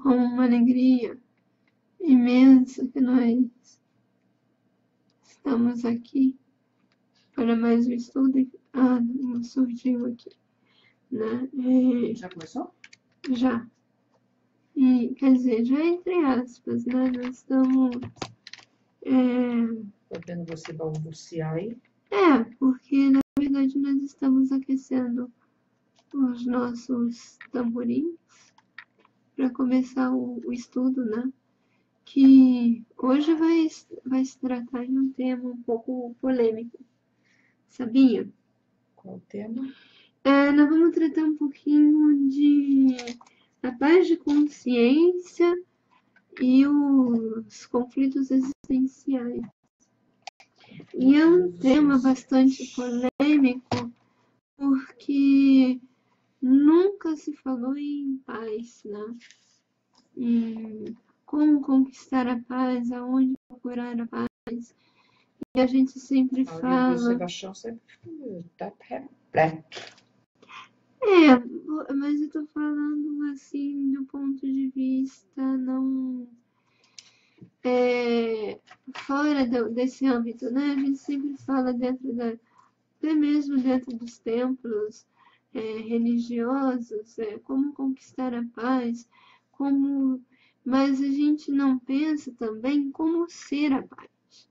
com uma alegria imensa que nós estamos aqui para mais um estudo. Surgiu aqui, né? Já começou? Já. E, quer dizer, já entre aspas, né? Nós estamos... Tô vendo você balbuciar aí. Porque na verdade nós estamos aquecendo os nossos tamborins para começar o estudo, né? Que hoje vai se tratar de um tema um pouco polêmico, sabia? Qual o tema? Nós vamos tratar um pouquinho de a paz de consciência e os conflitos existenciais. E é um tema bastante polêmico porque nunca se falou em paz, né? Em como conquistar a paz, aonde procurar a paz. E a gente sempre fala... O Sebastião sempre está repleto. Mas eu tô falando assim do ponto de vista não fora desse âmbito, né? A gente sempre fala até mesmo dentro dos templos religiosos, como conquistar a paz, mas a gente não pensa também como ser a paz,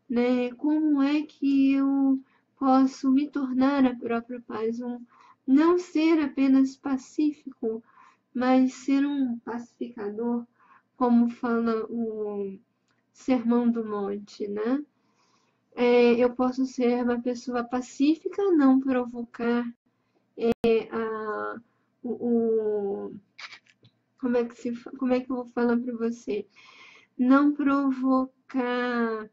né? Como é que eu posso me tornar a própria paz, não ser apenas pacífico, mas ser um pacificador, como fala o Sermão do Monte, né? Eu posso ser uma pessoa pacífica, não provocar como é que eu vou falar para você? Não provocar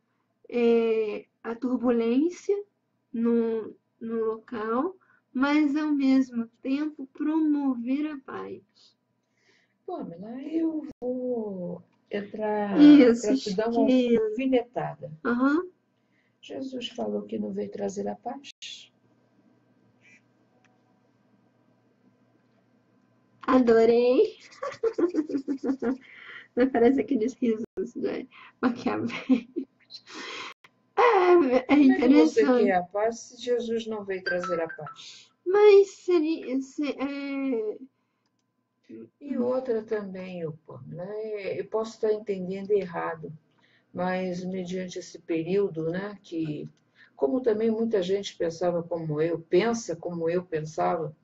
a turbulência no local, mas ao mesmo tempo promover a paz. Pamela, eu vou entrar Isso, para te dar uma alfinetada. Uhum. Jesus falou que não veio trazer a paz. Adorei. Parece aqueles risos, né? Maquiavélicos. É Como é que você interessante. quer a paz se Jesus não veio trazer a paz? Mas seria... E outra também, Pamela, eu posso estar entendendo errado, mas mediante esse período, né, que, como também muita gente pensava como eu, pensa como eu pensava,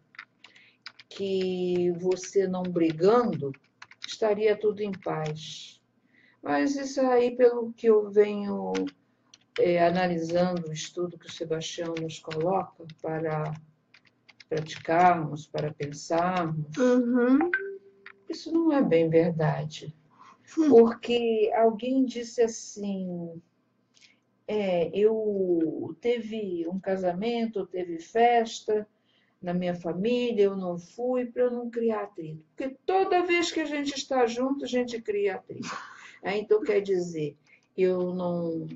que você não brigando, estaria tudo em paz. Mas isso aí, pelo que eu venho analisando o estudo que o Sebastião nos coloca para praticarmos, para pensarmos, isso não é bem verdade. Porque alguém disse assim, eu teve um casamento, teve festa na minha família, eu não fui para eu não criar atrito. Porque toda vez que a gente está junto, a gente cria atrito. Então, quer dizer, eu não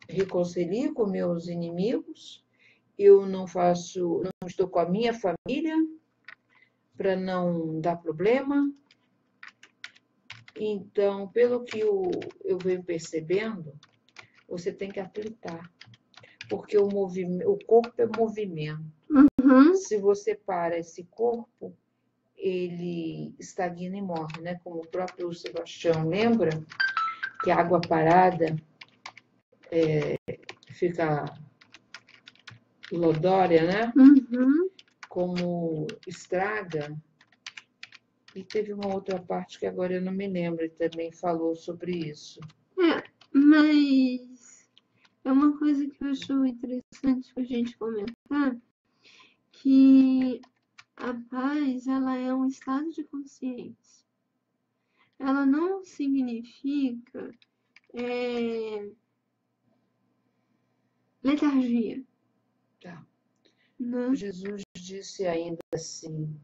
reconcilio com meus inimigos, eu não estou com a minha família para não dar problema. Então, pelo que eu venho percebendo, você tem que aplicar, porque o corpo é movimento. Se você para esse corpo, ele estagna e morre, né? Como o próprio Sebastião lembra, que a água parada fica lodória, né? Como estraga. E teve uma outra parte que agora eu não me lembro, ele também falou sobre isso. Mas é uma coisa que eu acho interessante a gente comentar, que a paz, ela é um estado de consciência. Ela não significa letargia. Tá. Né? Jesus disse ainda assim,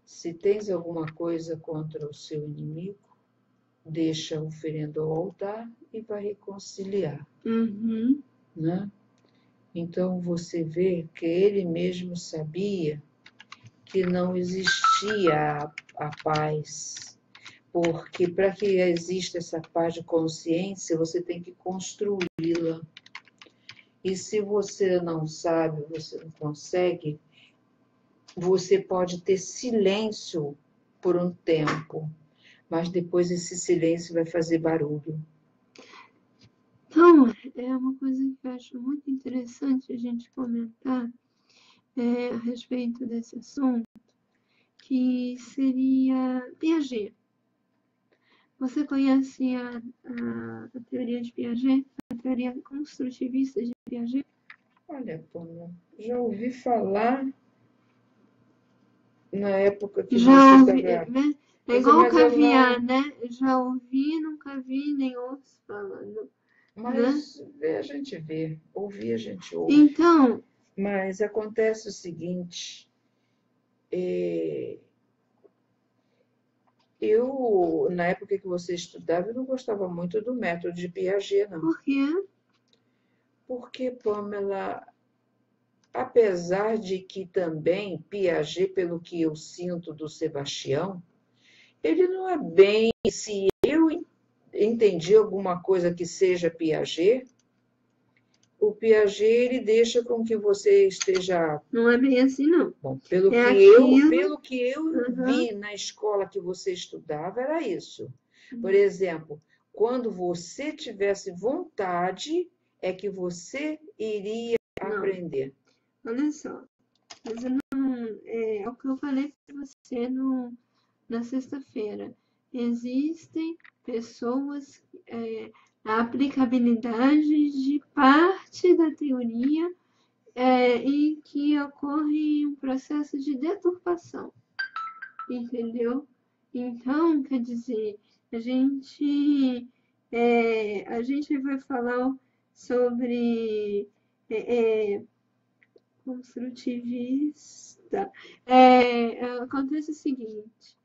se tens alguma coisa contra o seu inimigo, deixa a oferenda ao altar e vai reconciliar. Né? Então você vê que ele mesmo sabia que não existia a paz Porque para que exista essa paz de consciência, você tem que construí-la. E se você não sabe, você não consegue, você pode ter silêncio por um tempo, mas depois esse silêncio vai fazer barulho. Então, é uma coisa que eu acho muito interessante a gente comentar a respeito desse assunto, que seria Piaget. Você conhece a teoria de Piaget, a teoria construtivista de Piaget? Olha, Pamela, já ouvi falar na época que Já você ouvi, estava... é igual o Mas eu caviar, não... né? Já ouvi, nunca vi, nem ouço falando, né? Mas a gente vê, ouvir a gente ouve. Então, Mas acontece o seguinte, eu, na época que você estudava, eu não gostava muito do método de Piaget, não. por quê? Porque, Pamela, apesar de que também Piaget, pelo que eu sinto do Sebastião, ele não é bem, se eu entendi alguma coisa que seja Piaget, o Piaget ele deixa com que você esteja, Não é bem assim, não. bom, É aquilo. pelo que eu Uhum, vi na escola que você estudava, era isso. Por exemplo, quando você tivesse vontade, é que você iria não, aprender. olha só. Mas eu não, é o que eu falei para você na sexta-feira. Existem pessoas, a aplicabilidade de parte da teoria em que ocorre um processo de deturpação, entendeu? Então, quer dizer, a gente, a gente vai falar sobre construtivista. Acontece o seguinte,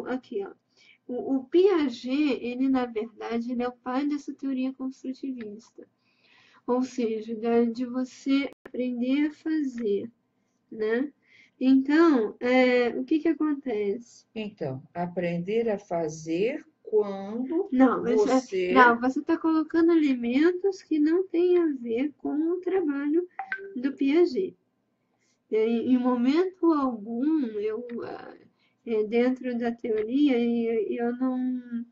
aqui, ó, o Piaget, ele na verdade, ele é o pai dessa teoria construtivista, ou seja, de você aprender a fazer, né? Então, o que que acontece? Então, aprender a fazer quando Não, você... não, você está colocando elementos que não têm a ver com o trabalho do Piaget. Em momento algum, dentro da teoria, eu não.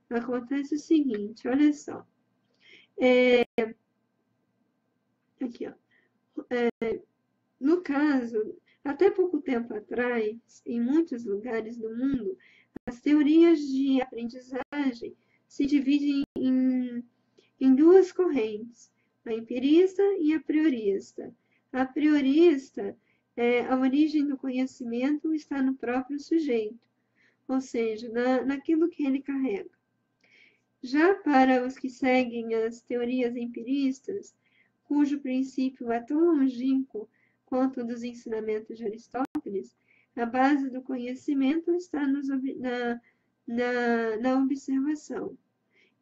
Acontece o seguinte, olha só. Aqui, ó. No caso, até pouco tempo atrás, em muitos lugares do mundo, as teorias de aprendizagem se dividem em duas correntes, a empirista e a priorista. A priorista, a origem do conhecimento está no próprio sujeito, ou seja, naquilo que ele carrega. Já para os que seguem as teorias empiristas, cujo princípio é tão longínquo quanto o dos ensinamentos de Aristóteles, a base do conhecimento está na observação.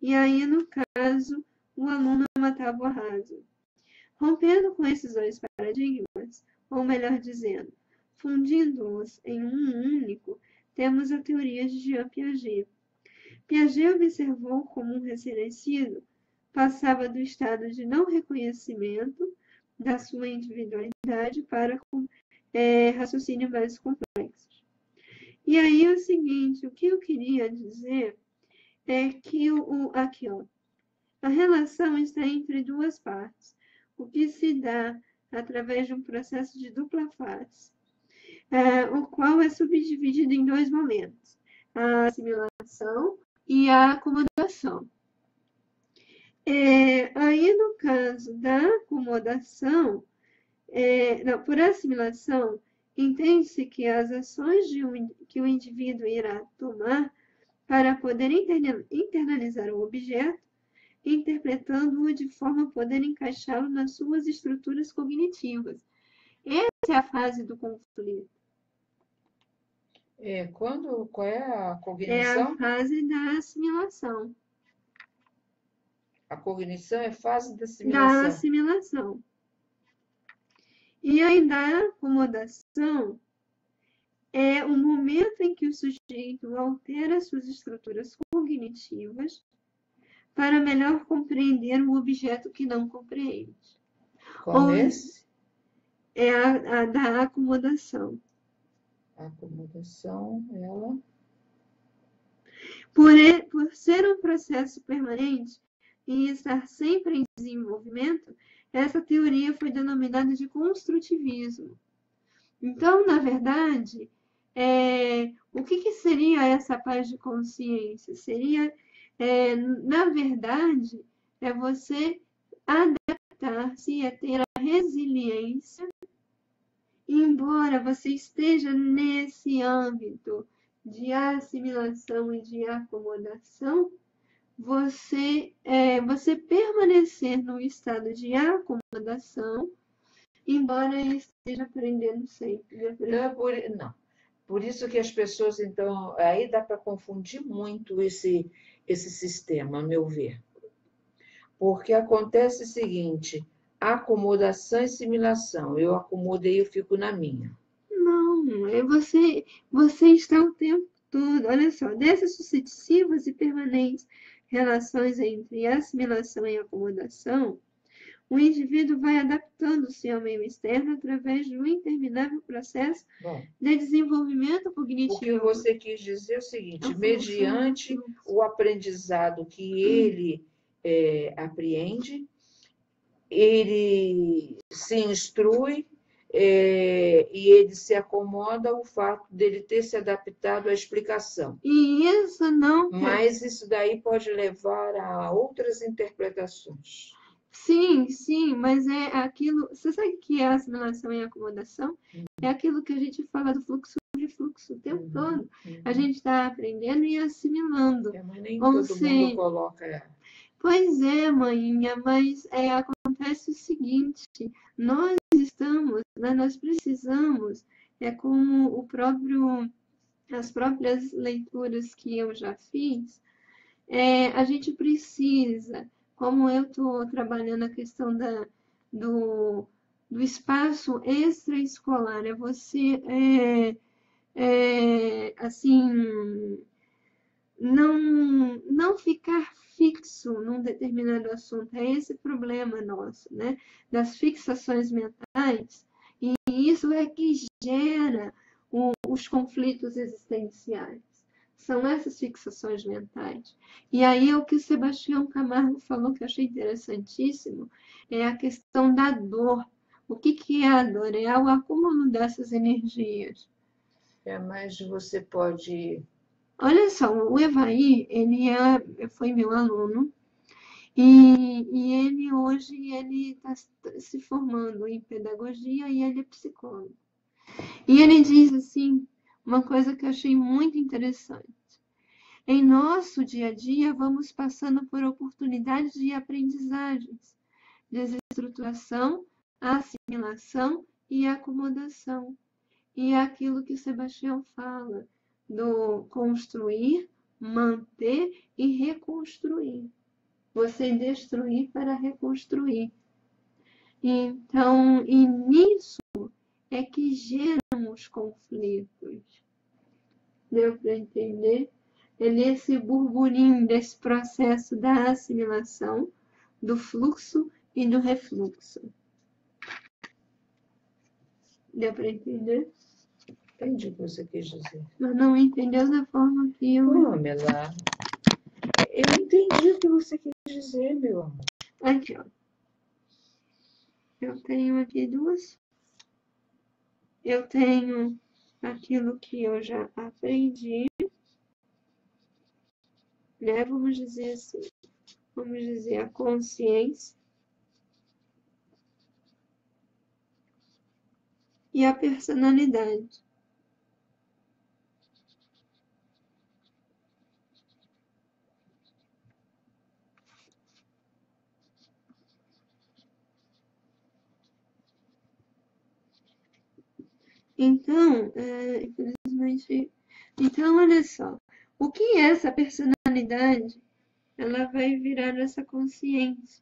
E aí, no caso, o aluno é uma tábua rasa. Rompendo com esses dois paradigmas, ou melhor dizendo, fundindo-os em um único, temos a teoria de Jean Piaget. Piaget observou como um recém-nascido passava do estado de não reconhecimento da sua individualidade para raciocínios mais complexos. E aí é o seguinte, o que eu queria dizer é que aqui, ó, a relação está entre duas partes, o que se dá através de um processo de dupla face, o qual é subdividido em dois momentos, a assimilação e a acomodação. Aí, no caso da acomodação, não, por assimilação, entende-se que as ações que o indivíduo irá tomar para poder internalizar o objeto, interpretando-o de forma a poder encaixá-lo nas suas estruturas cognitivas. Essa é a fase do conflito. Qual é a É a cognição? fase da assimilação. A cognição é fase da Da assimilação. assimilação. E aí, da acomodação, é o momento em que o sujeito altera suas estruturas cognitivas para melhor compreender o objeto que não compreende. Qual Ou é esse? é a da acomodação. A acomodação, ela... Por ser um processo permanente e estar sempre em desenvolvimento, essa teoria foi denominada de construtivismo. Então, na verdade, o que seria essa paz de consciência? Seria, na verdade, você adaptar-se e ter a resiliência, embora você esteja nesse âmbito de assimilação e de acomodação, você permanecer no estado de acomodação, embora esteja aprendendo sempre. Então, não. Por isso que as pessoas, então, aí dá para confundir muito esse sistema, a meu ver. Porque acontece o seguinte, acomodação e assimilação. Eu acomodei, eu fico na minha. Não, você está o tempo todo, olha só, dessas sucessivas e permanentes relações entre assimilação e acomodação, o indivíduo vai adaptando-se ao meio externo através de um interminável processo de desenvolvimento cognitivo. O que você quis dizer é o seguinte, mediante o aprendizado que ele apreende, ele se instrui e ele se acomoda ao fato dele ter se adaptado à explicação. E isso não... Mas isso daí pode levar a outras interpretações. Sim, mas é aquilo... Você sabe o que é assimilação e acomodação? É aquilo que a gente fala do fluxo de fluxo o tempo todo. A gente está aprendendo e assimilando. Mas nem todo mundo coloca... Pois é, maninha, mas acontece o seguinte, nós estamos, né, nós precisamos, como as próprias leituras que eu já fiz, a gente precisa, como eu estou trabalhando a questão do espaço extraescolar, você, assim, não ficar fixo num determinado assunto. É esse problema nosso, né? Das fixações mentais, e isso é que gera os conflitos existenciais. São essas fixações mentais. E aí é o que o Sebastião Camargo falou, que eu achei interessantíssimo, é a questão da dor. O que é a dor? É o acúmulo dessas energias. Mas você pode... Olha só, o Evaí, ele foi meu aluno, e ele hoje está se formando em pedagogia e ele é psicólogo. E ele diz assim, uma coisa que eu achei muito interessante. Em nosso dia a dia, vamos passando por oportunidades de aprendizagens, desestruturação, assimilação e acomodação. E é aquilo que o Sebastião fala, do construir, manter e reconstruir. Você destruir para reconstruir. Então, e nisso é que geram os conflitos. Deu para entender? É nesse burburinho desse processo da assimilação, do fluxo e do refluxo. Deu para entender? Entendi o que você quis dizer. Mas não entendeu da forma que eu... Pamela, eu entendi o que você quis dizer, meu amor. Aqui, ó. Eu tenho aqui duas. Eu tenho aquilo que eu já aprendi, né? Vamos dizer assim. Vamos dizer a consciência e a personalidade. Então, infelizmente... Então, olha só. O que é essa personalidade? Ela vai virar essa consciência.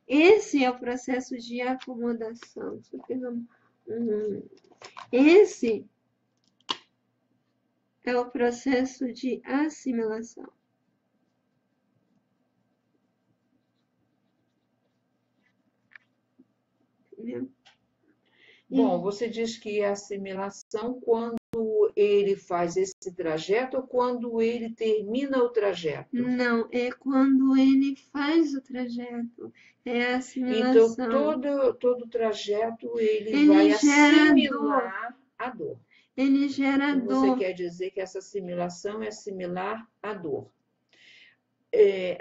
Esse é o processo de acomodação. Deixa eu pegar esse é o processo de assimilação. Entendeu? Bom, você diz que é assimilação quando ele faz esse trajeto ou quando ele termina o trajeto? Não, é quando ele faz o trajeto, é a Então, assimilação. todo trajeto ele Ele vai gera dor, assimilar a dor. ele gera Então, você dor. quer dizer que essa assimilação é assimilar a dor.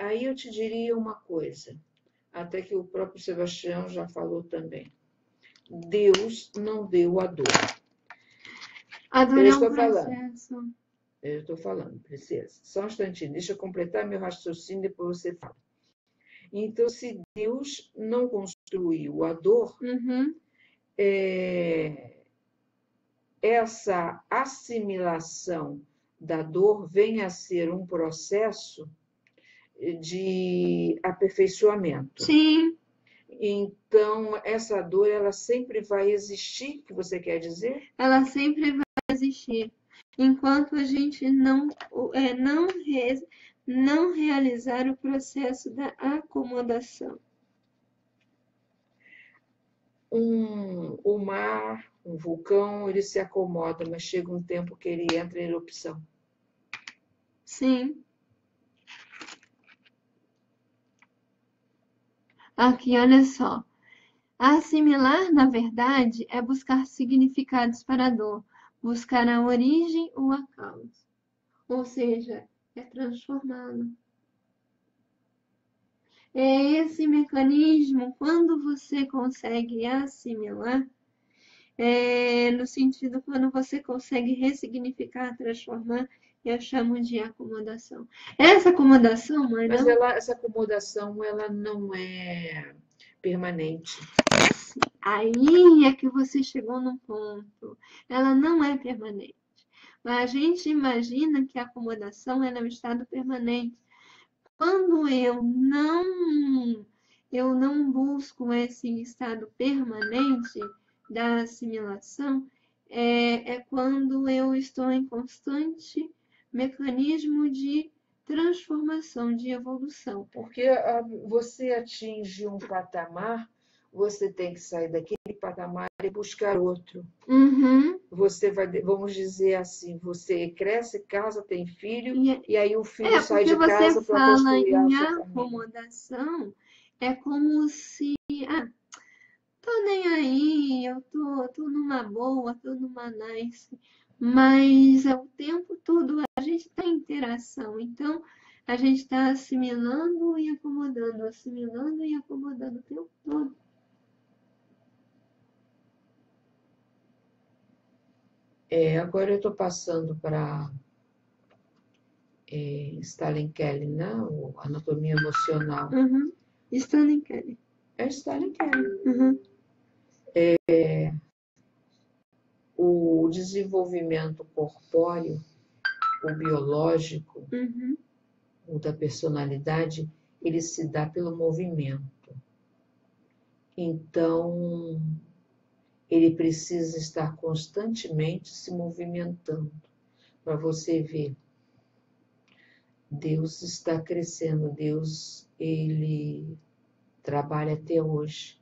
Aí eu te diria uma coisa, até que o próprio Sebastião já falou também. Deus não deu a dor. A dor Eu é um estou falando. processo. Eu estou falando, princesa. Só um instantinho, deixa eu completar meu raciocínio, depois você fala. Então, se Deus não construiu a dor, Uhum. Essa assimilação da dor vem a ser um processo de aperfeiçoamento. Sim, Então, essa dor, ela sempre vai existir, que você quer dizer? ela sempre vai existir. Enquanto a gente não realizar o processo da acomodação. O mar, um vulcão, ele se acomoda, mas chega um tempo que ele entra em erupção. Sim. Aqui, olha só. Assimilar, na verdade, é buscar significados para a dor, buscar a origem ou a causa. Ou seja, é transformá-lo. É esse mecanismo, quando você consegue assimilar, no sentido quando você consegue ressignificar, transformar, eu chamo de acomodação. Essa acomodação, mãe, Mas não. essa acomodação, ela não é permanente. Aí é que você chegou num ponto. Ela não é permanente. Mas a gente imagina que a acomodação é um estado permanente. Quando eu não busco esse estado permanente da assimilação, é quando eu estou em constante mecanismo de transformação, de evolução. Porque você atinge um patamar, você tem que sair daquele patamar e buscar outro. Uhum. Você vai, vamos dizer assim, você cresce, casa, tem filho, e aí o filho sai Porque de você casa para fala construir a em sua família. acomodação, é como se, tô nem aí, eu tô numa boa, tô numa nice, mas o tempo todo a gente está em interação, então a gente está assimilando e acomodando o tempo todo. Agora eu estou passando para Stalin Kelly, né? O Anatomia Emocional. Uhum. Stanley Kelly. É Stalin Kelly. Uhum. O desenvolvimento corpóreo, o biológico, Uhum. o da personalidade, ele se dá pelo movimento. Então, ele precisa estar constantemente se movimentando. Para você ver, Deus está crescendo, Deus, ele trabalha até hoje.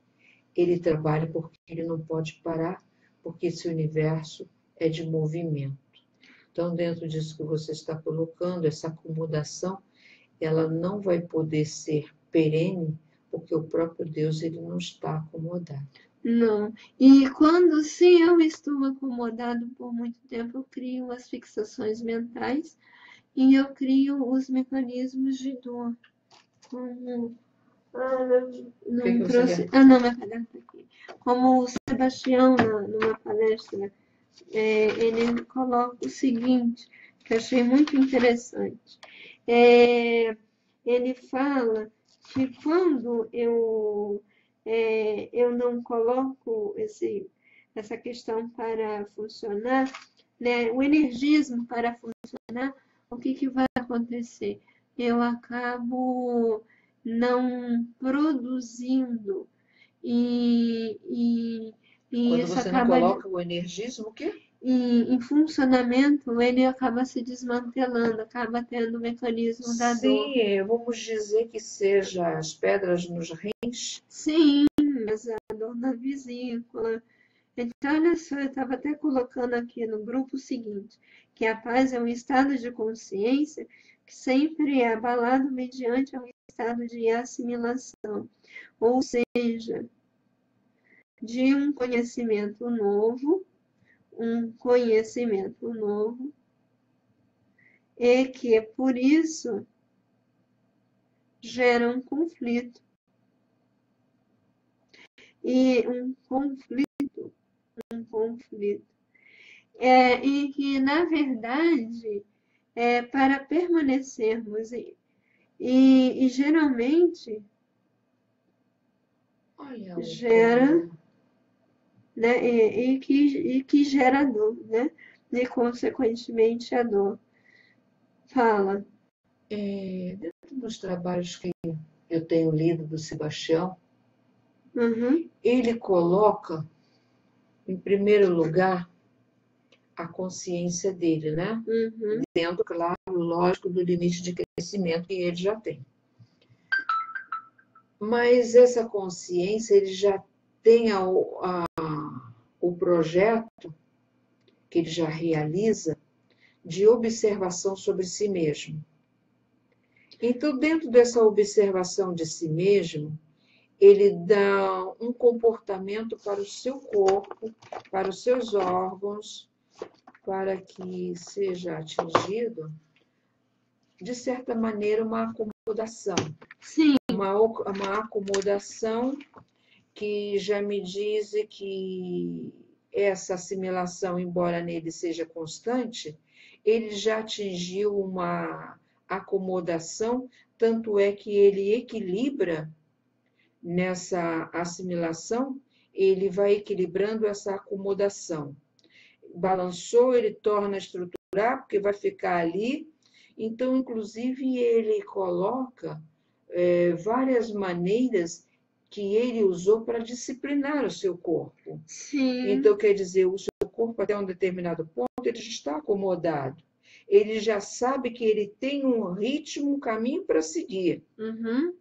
Ele trabalha porque ele não pode parar, porque esse universo é de movimento. Então, dentro disso que você está colocando, essa acomodação, ela não vai poder ser perene, porque o próprio Deus ele não está acomodado. Não. E se eu estou acomodado por muito tempo, eu crio as fixações mentais e eu crio os mecanismos de dor. Como. Não trouxe. Não, minha caderno está aqui. Como o Sebastião, numa palestra, ele coloca o seguinte, que eu achei muito interessante. Ele fala que quando eu não coloco essa questão para funcionar, né, o energismo para funcionar, o que vai acontecer? Eu acabo não produzindo e Quando isso você não acaba. coloca o energismo, o quê? em funcionamento, ele acaba se desmantelando, acaba tendo o mecanismo da dor. Sim, vamos dizer que seja as pedras nos rins. Sim, mas a dor na vesícula. Então, olha só, eu estava até colocando aqui no grupo o seguinte, que a paz é um estado de consciência que sempre é abalado mediante um estado de assimilação, ou seja, de um conhecimento novo, e que, por isso, gera um conflito. E um conflito. E que, na verdade, para permanecermos e geralmente Olha, gera, né, que gera dor, né? E consequentemente a dor. Fala. dentro dos trabalhos que eu tenho lido do Sebastião, Uhum, ele coloca, em primeiro lugar, a consciência dele, né? uhum, Dentro, claro, lógico, do limite de crescimento que ele já tem. Mas essa consciência, ele já tem o projeto que ele já realiza de observação sobre si mesmo. Então, dentro dessa observação de si mesmo, ele dá um comportamento para o seu corpo, para os seus órgãos, para que seja atingido, de certa maneira, uma acomodação. sim, Uma acomodação que já me diz que essa assimilação, embora nele seja constante, ele já atingiu uma acomodação, tanto é que ele equilibra nessa assimilação, ele vai equilibrando essa acomodação. Balançou, ele torna a estruturar, porque vai ficar ali. Então, inclusive, ele coloca várias maneiras que ele usou para disciplinar o seu corpo. sim, Então, quer dizer, o seu corpo, até um determinado ponto, ele já está acomodado. Ele já sabe que ele tem um ritmo, um caminho para seguir. uhum,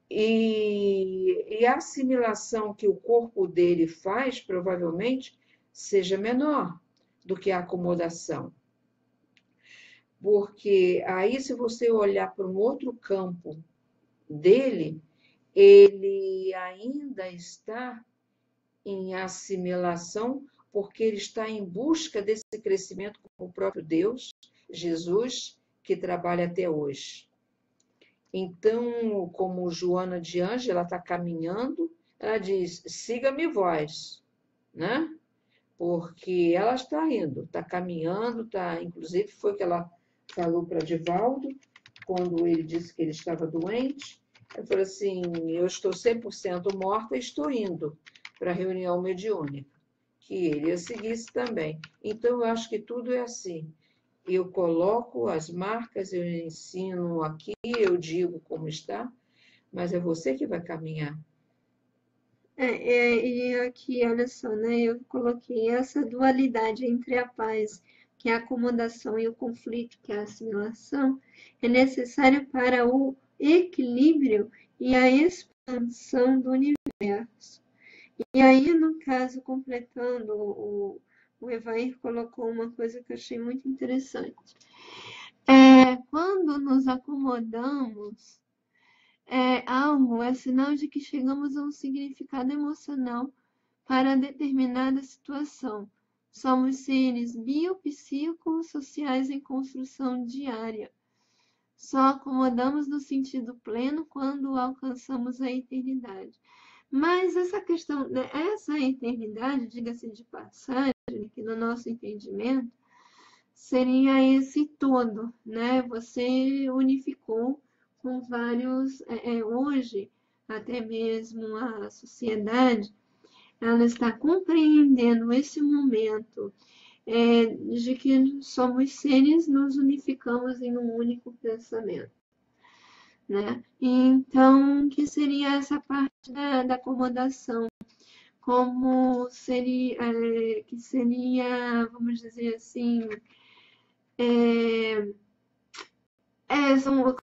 E a assimilação que o corpo dele faz, provavelmente, seja menor do que a acomodação. Porque aí, se você olhar para um outro campo dele, ele ainda está em assimilação, porque ele está em busca desse crescimento com o próprio Deus, Jesus, que trabalha até hoje. Então, como Joana de Ângela está caminhando, ela diz: siga-me vós, né? Porque ela está indo, está caminhando, está, inclusive foi o que ela falou para Divaldo, quando ele disse que ele estava doente. Ela falou assim: eu estou 100% morta e estou indo para a reunião mediúnica, que ele a seguisse também. Então, eu acho que tudo é assim. Eu coloco as marcas, eu ensino aqui, eu digo como está, mas é você que vai caminhar. E aqui, olha só, né? Eu coloquei essa dualidade entre a paz, que é a acomodação, e o conflito, que é a assimilação, é necessário para o equilíbrio e a expansão do universo. E aí, no caso, completando, o Evair colocou uma coisa que eu achei muito interessante. Quando nos acomodamos, algo é sinal de que chegamos a um significado emocional para determinada situação. Somos seres biopsicossociais em construção diária. Só acomodamos no sentido pleno quando alcançamos a eternidade. Mas essa questão, né, essa eternidade, diga-se de passagem, que no nosso entendimento, seria esse todo, né? Você unificou com vários, hoje, até mesmo a sociedade, ela está compreendendo esse momento de que somos seres, nos unificamos em um único pensamento, né? Então, que seria essa parte da acomodação, como seria, que seria, vamos dizer assim, é,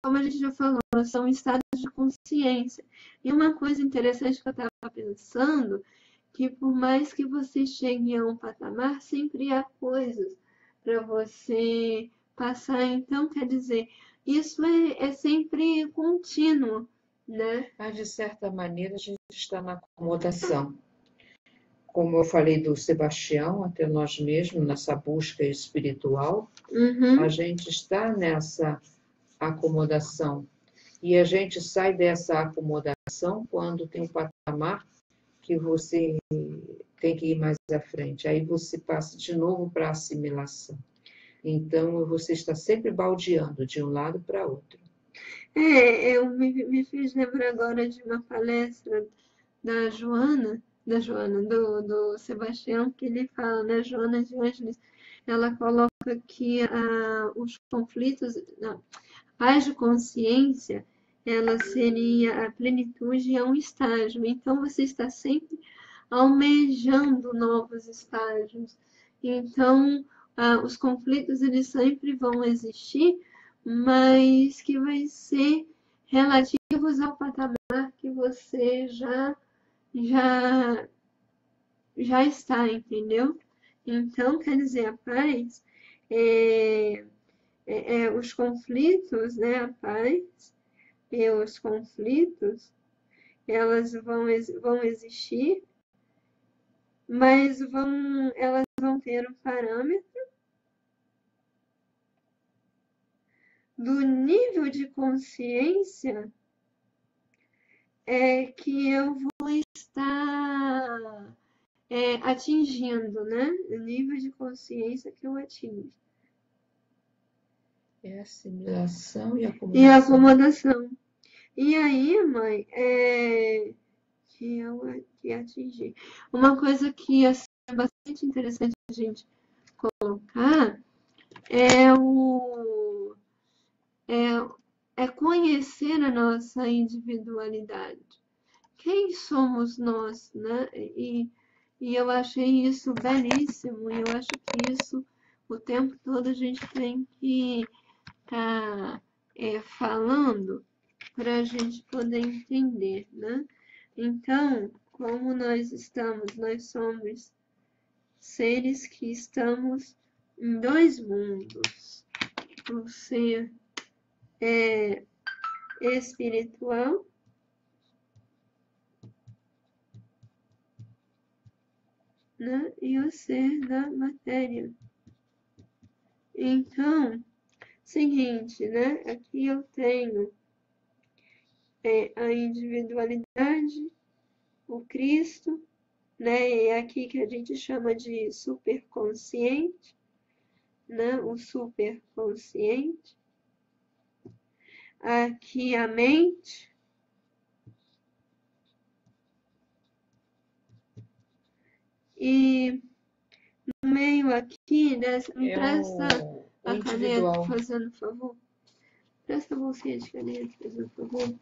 como a gente já falou, são estados de consciência. E uma coisa interessante que eu estava pensando, que por mais que você chegue a um patamar, sempre há coisas para você passar. Então, quer dizer, isso é sempre contínuo, né? Mas, de certa maneira, a gente está na acomodação. Como eu falei do Sebastião, até nós mesmos, nessa busca espiritual, a Uhum. gente está nessa acomodação. E a gente sai dessa acomodação quando tem um patamar que você tem que ir mais à frente. Aí você passa de novo para a assimilação. Então, você está sempre baldeando de um lado para outro. Eu me fiz lembrar agora de uma palestra do Sebastião, que ele fala, né, Joana de Ângeles, ela coloca que os conflitos, não, a paz de consciência, ela seria a plenitude a um estágio. Então, você está sempre almejando novos estágios. Então, os conflitos, eles sempre vão existir, mas que vai ser relativos ao patamar que você já, já está, entendeu? Então, quer dizer, a paz, é, os conflitos, né, a paz e os conflitos, vão existir, mas elas vão ter um parâmetro do nível de consciência que eu vou estar atingindo, né? O nível de consciência que eu atingo. É assimilação e E a acomodação. acomodação. E aí, mãe, que atingir. Uma coisa que assim, é bastante interessante a gente colocar é o conhecer a nossa individualidade. Quem somos nós, né? E eu achei isso belíssimo, e eu acho que isso o tempo todo a gente tem que estar falando para a gente poder entender, né? Então, como nós estamos, nós somos seres que estamos em dois mundos, o ser espiritual, né? E o ser da matéria. Então, seguinte, né? Aqui eu tenho a individualidade, o Cristo, né? É aqui que a gente chama de superconsciente, né? O superconsciente. Aqui a mente. E no meio aqui, né? Me presta o a individual. caneta, fazendo favor. Presta a bolsinha de caneta, fazendo favor.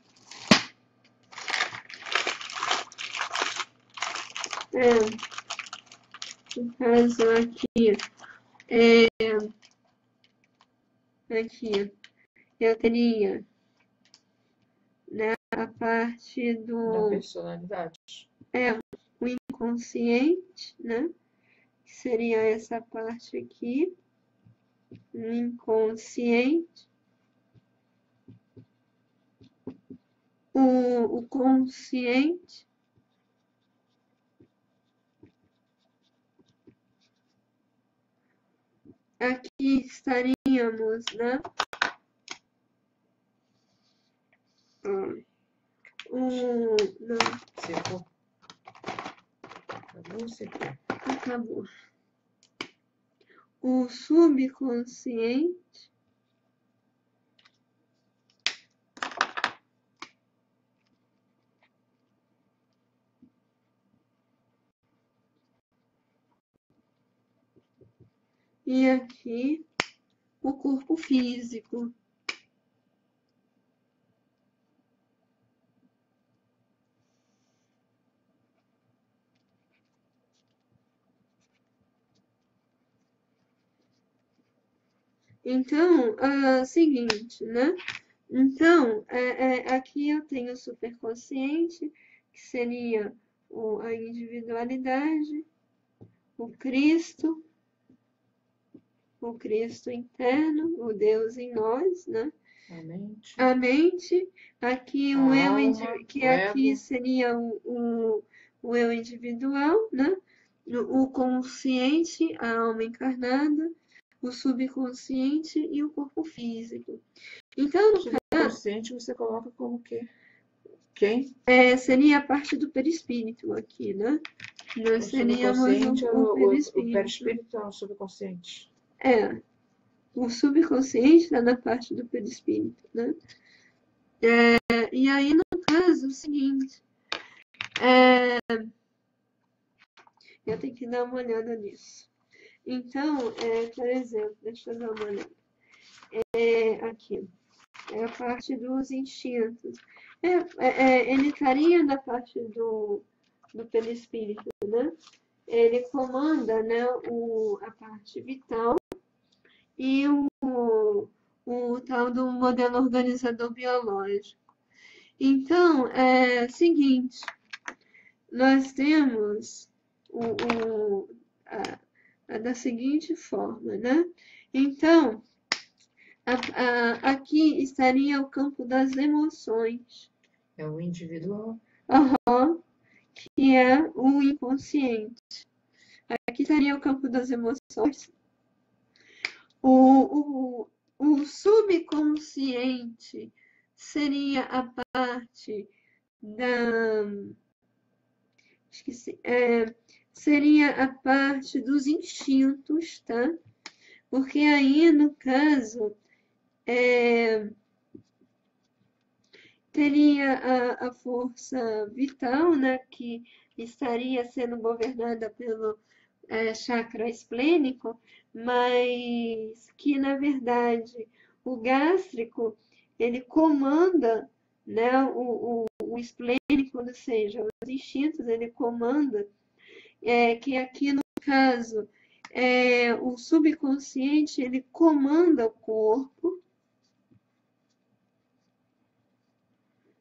No caso aqui, aqui, eu teria, né, a parte Da do personalidade. o inconsciente, né, que seria essa parte aqui, o inconsciente, o consciente, aqui estaríamos, né, não, Secou. Acabou, secou. acabou. O subconsciente, e aqui o corpo físico. Então, seguinte, né? Então, aqui eu tenho o superconsciente, que seria a individualidade, o Cristo interno, o Deus em nós, né? A mente, aqui o eu, alma, que o aqui ego. seria o eu individual, né? O consciente, a alma encarnada, o subconsciente e o corpo físico. Então, O subconsciente você coloca como que? Quem? Seria a parte do perispírito aqui, né? Nós O seríamos subconsciente, o o perispírito. perispírito é o subconsciente. O subconsciente está na parte do perispírito, né? E aí, no caso, é o seguinte, eu tenho que dar uma olhada nisso. Então, por exemplo, deixa eu dar uma olhada. Aqui, é a parte dos instintos. Ele estaria na parte do perispírito, né? Ele comanda, né, a parte vital e o tal do modelo organizador biológico. Então, é o seguinte, nós temos da seguinte forma, né? Então, aqui estaria o campo das emoções. É o individual. Que é o inconsciente. Aqui estaria o campo das emoções. O subconsciente seria a parte da. Esqueci. Seria a parte dos instintos, tá? Porque aí, no caso, teria a força vital, né? Que estaria sendo governada pelo chakra esplênico, mas que na verdade o gástrico ele comanda, né, o esplênico, ou seja, os instintos, ele comanda, que aqui no caso o subconsciente ele comanda o corpo,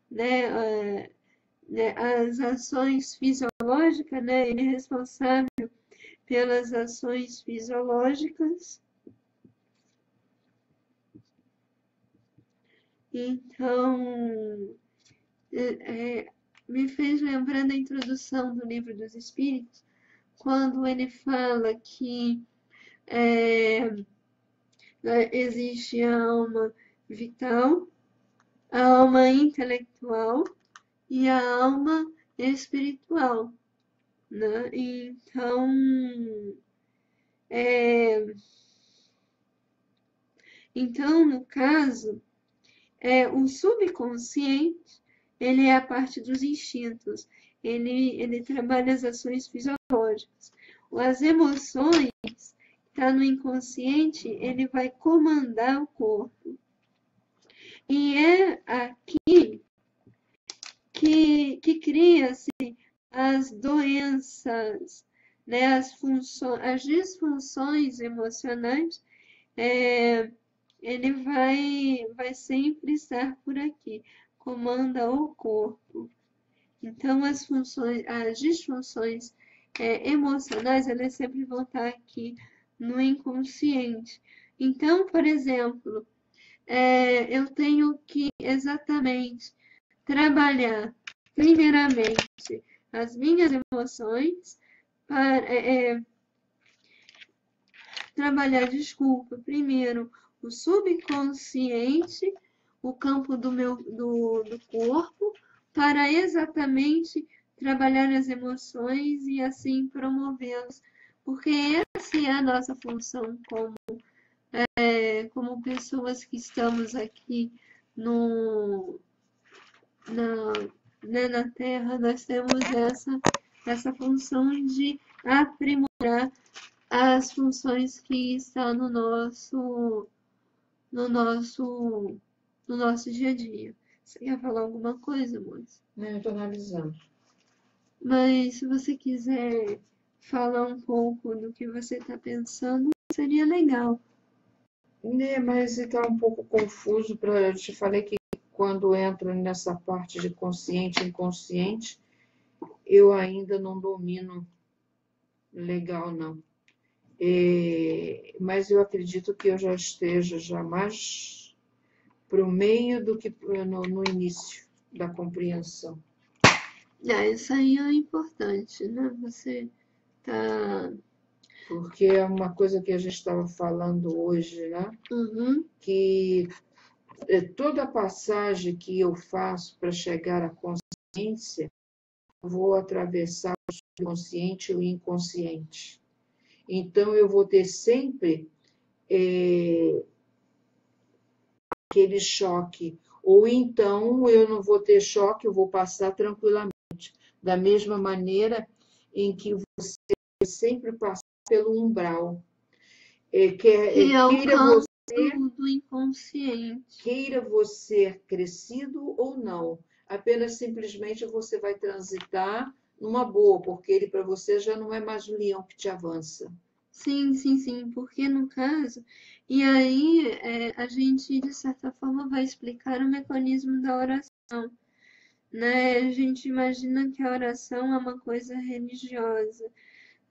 né, as ações fisiológicas, né, ele é responsável pelas ações fisiológicas. Então, me fez lembrar da introdução do Livro dos Espíritos, quando ele fala que existe a alma vital, a alma intelectual e a alma espiritual, né? Então, no caso, o subconsciente, ele é a parte dos instintos, ele trabalha as ações fisiológicas. As emoções, está no inconsciente, ele vai comandar o corpo. E é aqui que cria-se as doenças, né, as disfunções emocionais, ele vai sempre estar por aqui, comanda o corpo. Então, as disfunções emocionais, elas sempre vão estar aqui no inconsciente. Então, por exemplo, eu tenho que exatamente trabalhar, primeiramente, as minhas emoções, para trabalhar, primeiro o subconsciente, o campo do corpo, para exatamente trabalhar as emoções e assim promovê-las, porque essa é a nossa função como pessoas que estamos aqui na Terra, nós temos essa função de aprimorar as funções que estão no nosso dia a dia. Você quer falar alguma coisa, moça? Não, eu estou analisando. Mas se você quiser falar um pouco do que você está pensando, seria legal. Né, mas está um pouco confuso. Eu te falei que quando entro nessa parte de consciente e inconsciente, eu ainda não domino legal, não. Mas eu acredito que eu já esteja já mais para o meio do que no início da compreensão. Isso aí é importante, né? Você tá. Porque é uma coisa que a gente estava falando hoje, né? Uhum. Que toda passagem que eu faço para chegar à consciência, eu vou atravessar o subconsciente e o inconsciente. Então, eu vou ter sempre aquele choque. Ou então, eu não vou ter choque, eu vou passar tranquilamente. Da mesma maneira em que você sempre passa pelo umbral. Que é o Queira campo você, do inconsciente. queira você crescido ou não, apenas simplesmente você vai transitar numa boa, porque ele para você já não é mais o leão que te avança. Sim, sim, sim, porque no caso, e aí a gente, de certa forma, vai explicar o mecanismo da oração, né? A gente imagina que a oração é uma coisa religiosa,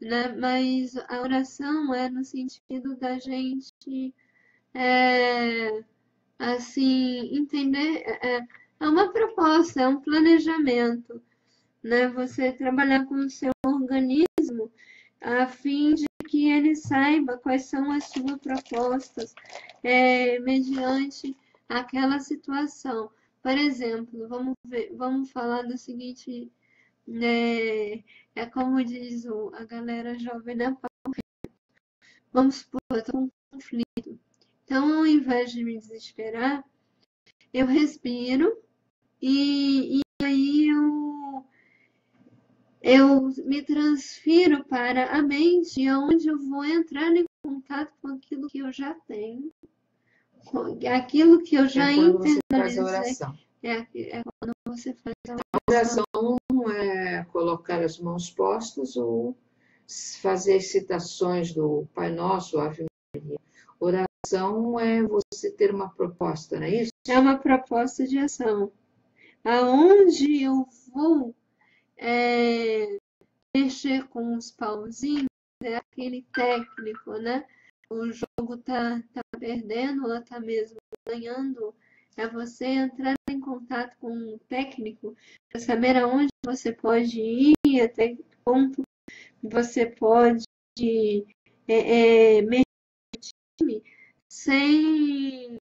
né? Mas a oração é no sentido da gente, é, assim, entender, é uma proposta, é um planejamento, né? Você trabalhar com o seu organismo a fim de que ele saiba quais são as suas propostas mediante aquela situação. Por exemplo, vamos falar do seguinte, é como diz a galera jovem, né? Vamos supor, eu estou com um conflito. Então, ao invés de me desesperar, eu respiro e aí eu me transfiro para a mente, onde eu vou entrar em contato com aquilo que eu já tenho, com aquilo que eu já Quando você faz a internalizei. oração. É quando você faz a A oração não é colocar as mãos postas ou fazer citações do Pai Nosso, Ave Maria. Oração é você ter uma proposta, não é isso? É uma proposta de ação. Aonde eu vou mexer com os pauzinhos, é aquele técnico, né? O jogo tá perdendo ou tá mesmo ganhando, é você entrar em contato com um técnico para saber aonde você pode ir, até que ponto você pode mexer sem,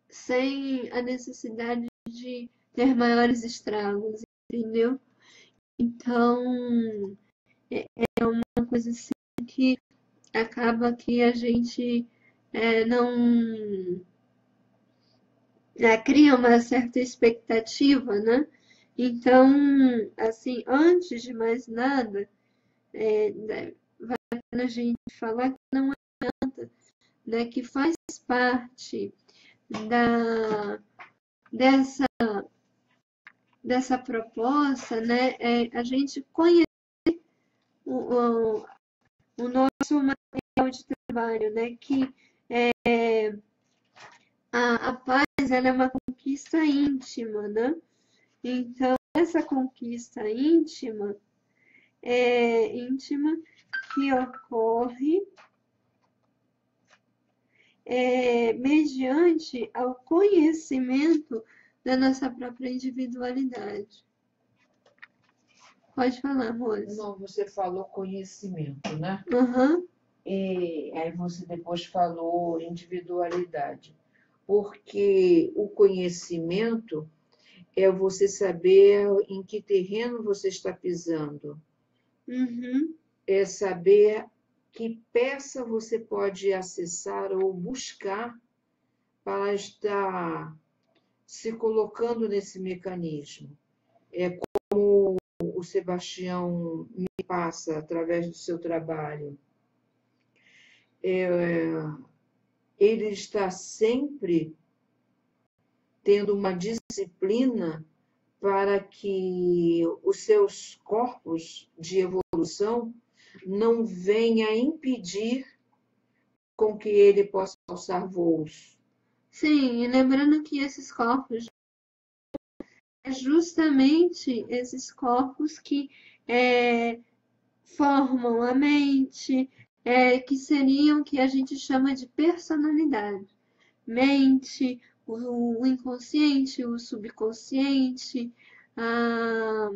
sem a necessidade de ter maiores estragos, entendeu? Então, é uma coisa assim que acaba que a gente não cria uma certa expectativa, né? Então, assim, antes de mais nada, vale a pena a gente falar que não adianta, né? Que faz parte da, dessa, dessa proposta, né? A gente conhecer o, o nosso material de trabalho, né? Que a paz ela é uma conquista íntima, né? Então, essa conquista íntima é íntima que ocorre mediante ao conhecimento da nossa própria individualidade. Pode falar, moça. Não, você falou conhecimento, né? Uhum. E aí você depois falou individualidade. Porque o conhecimento é você saber em que terreno você está pisando. Uhum. É saber que peça você pode acessar ou buscar para estar se colocando nesse mecanismo. É como o Sebastião me passa através do seu trabalho. Ele está sempre tendo uma disciplina para que os seus corpos de evolução não venha impedir com que ele possa alçar voos. Sim, e lembrando que esses corpos é justamente esses corpos que formam a mente, que seriam o que a gente chama de personalidade. Mente, o inconsciente, o subconsciente, a,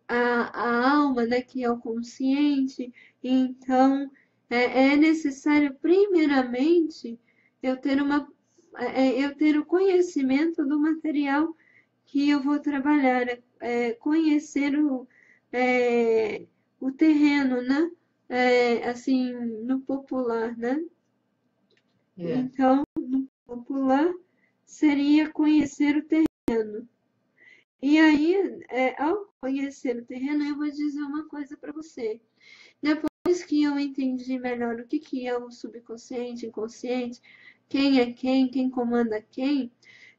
a alma, né, que é o consciente. Então, é necessário, primeiramente, eu ter eu ter o conhecimento do material que eu vou trabalhar, conhecer o terreno, né? Assim, no popular, né? É. Então, no popular seria conhecer o terreno. E aí, ao conhecer o terreno, eu vou dizer uma coisa para você. Depois que eu entendi melhor o que que é o subconsciente, inconsciente, quem é quem comanda quem,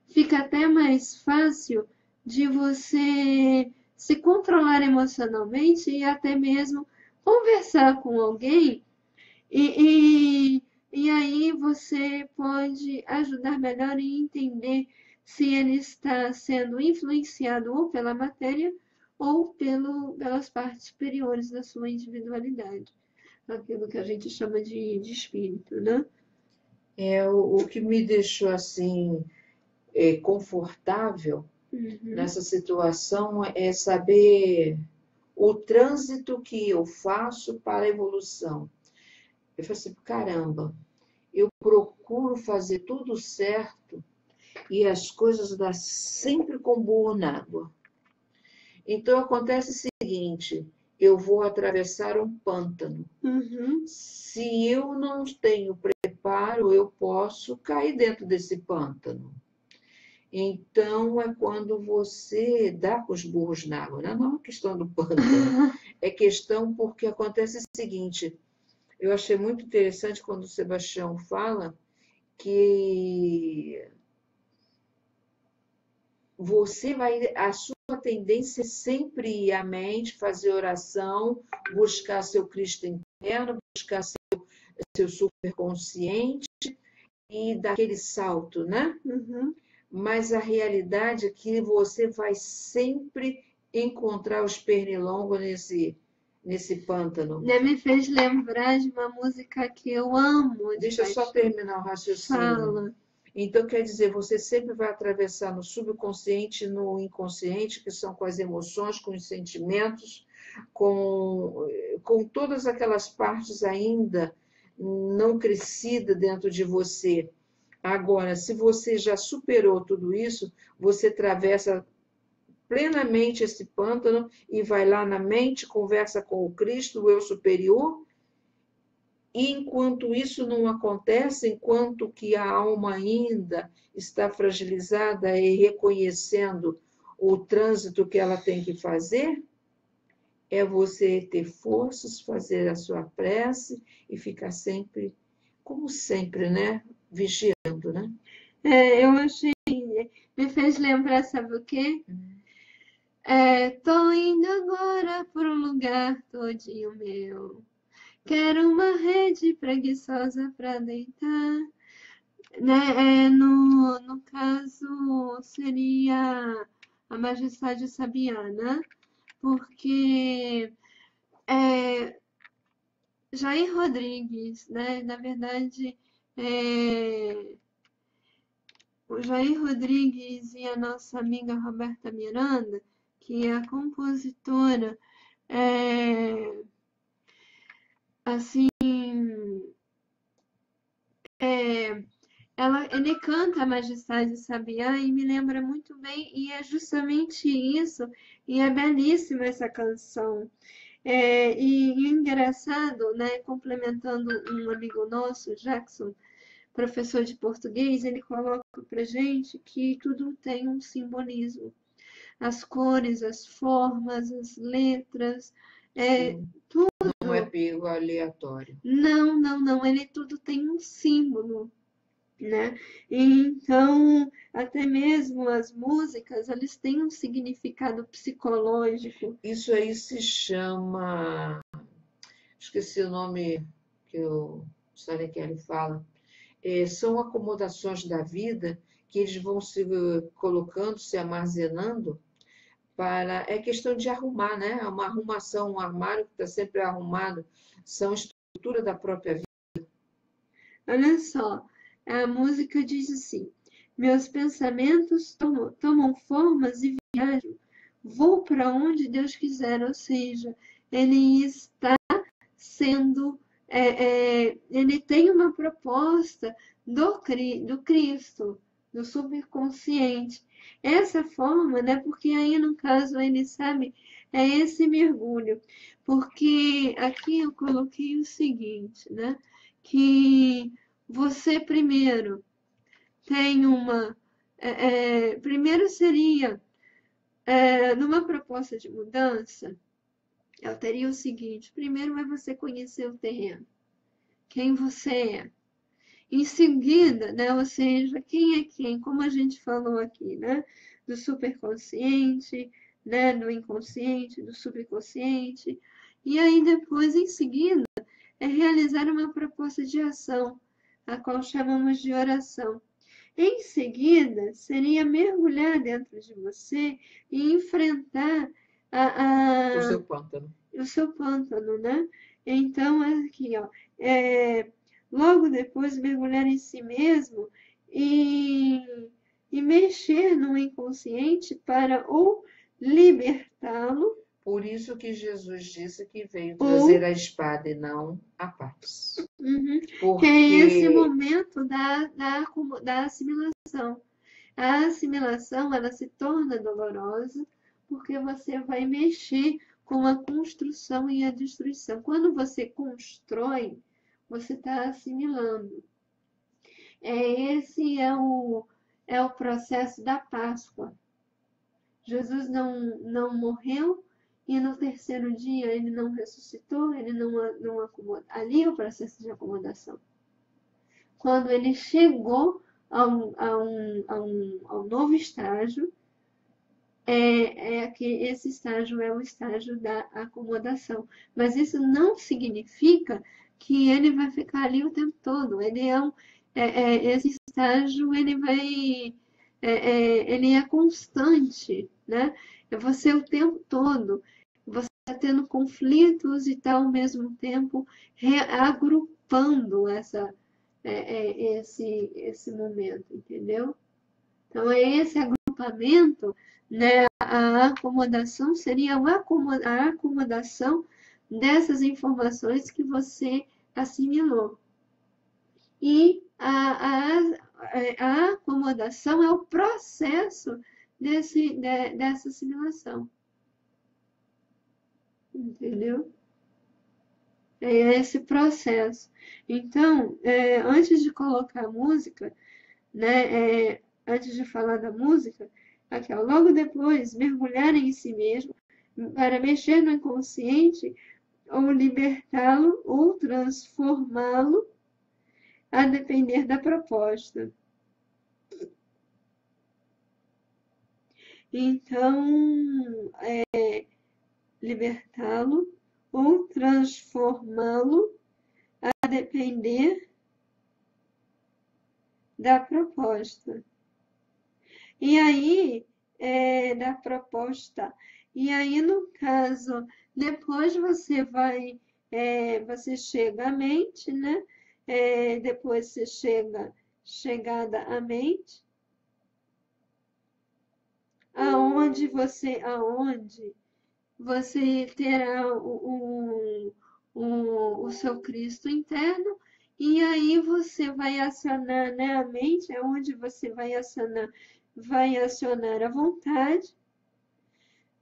fica até mais fácil de você se controlar emocionalmente e até mesmo conversar com alguém e aí você pode ajudar melhor e entender se ele está sendo influenciado ou pela matéria ou pelas partes superiores da sua individualidade, aquilo que a gente chama de espírito, né? O que me deixou assim confortável Uhum, nessa situação é saber o trânsito que eu faço para a evolução. Eu falei assim, caramba, eu procuro fazer tudo certo e as coisas dão sempre com burro na água. Então acontece o seguinte, eu vou atravessar um pântano. uhum. Se eu não tenho preparo, eu posso cair dentro desse pântano. Então, é quando você dá com os burros na água, né? Não é questão do pântano, é questão porque acontece o seguinte, eu achei muito interessante quando o Sebastião fala que a sua tendência é sempre ir à mente, fazer oração, buscar seu Cristo interno, buscar seu superconsciente e dar aquele salto, né? Uhum. Mas a realidade é que você vai sempre encontrar os pernilongos nesse pântano. Me fez lembrar de uma música que eu amo de Deixa eu só paixão. terminar o raciocínio. Fala. Então, quer dizer, você sempre vai atravessar no subconsciente e no inconsciente, que são com as emoções, com os sentimentos, com todas aquelas partes ainda não crescidas dentro de você. Agora, se você já superou tudo isso, você atravessa plenamente esse pântano e vai lá na mente, conversa com o Cristo, o eu superior, e enquanto isso não acontece, enquanto que a alma ainda está fragilizada e reconhecendo o trânsito que ela tem que fazer, é você ter forças, fazer a sua prece e ficar sempre, como sempre, né? Vigiando, né? Eu achei. Me fez lembrar, sabe o quê? Tô indo agora pro lugar todinho meu. Quero uma rede preguiçosa pra deitar. Né? No caso, seria a Majestade Sabiá, né? Porque Jair Rodrigues, né? Na verdade, o Jair Rodrigues e a nossa amiga Roberta Miranda, que é a compositora, é, assim, é, ele canta a Majestade Sabiá e me lembra muito bem, e é justamente isso, e é belíssima essa canção. E engraçado, né, complementando um amigo nosso, Jackson, professor de português, ele coloca pra gente que tudo tem um simbolismo. As cores, as formas, as letras, é, Sim. Não é tudo. pego aleatório. Não, não, não, ele tudo tem um símbolo, né? Então, até mesmo as músicas, eles têm um significado psicológico. Isso aí se chama. Esqueci o nome que o Stanley Kelly fala, são acomodações da vida que eles vão se colocando, se armazenando para... É questão de arrumar, né? É uma arrumação, um armário que está sempre arrumado, são estrutura da própria vida. Olha só, a música diz assim: meus pensamentos tomam formas e viajam, vou para onde Deus quiser, ou seja, ele está sendo, ele tem uma proposta do Cristo, do subconsciente. Essa forma, né? Porque aí no caso ele sabe, é esse mergulho, porque aqui eu coloquei o seguinte, né? Que você primeiro tem uma, primeiro seria numa proposta de mudança. Eu teria o seguinte: primeiro é você conhecer o terreno, quem você é. Em seguida, né, ou seja, quem é quem, como a gente falou aqui, né, do superconsciente, né, do inconsciente, do subconsciente. E aí depois, em seguida, é realizar uma proposta de ação, a qual chamamos de oração. Em seguida, seria mergulhar dentro de você e enfrentar O seu pântano. o seu pântano, né? Então, aqui, ó, logo depois mergulhar em si mesmo e, e mexer no inconsciente para ou libertá-lo. Por isso que Jesus disse que veio trazer a espada e não a paz. Que é esse momento da assimilação. A assimilação, ela se torna dolorosa porque você vai mexer com a construção e a destruição. Quando você constrói, você está assimilando. Esse é o processo da Páscoa. Jesus não morreu e no terceiro dia ele não ressuscitou, ele não acomodou. Ali é o processo de acomodação. Quando ele chegou ao novo estágio, que esse estágio é o estágio da acomodação. Mas isso não significa que ele vai ficar ali o tempo todo. Ele esse estágio ele é constante, né? É você o tempo todo. Você está tendo conflitos e está ao mesmo tempo agrupando esse momento, entendeu? Então, é esse agrupamento, né? A acomodação seria a acomodação dessas informações que você assimilou. E a acomodação é o processo dessa assimilação. Entendeu? É esse processo. Então, antes de colocar a música, né, antes de falar da música, aqui, ó, logo depois, mergulhar em si mesmo para mexer no inconsciente ou libertá-lo ou transformá-lo a depender da proposta. Então, libertá-lo ou transformá-lo a depender da proposta. E aí, da proposta. E aí, no caso, depois você você chega à mente, né? Depois você chegada à mente, aonde você terá o seu Cristo interno, e aí você vai acionar, né, a mente, é onde você vai acionar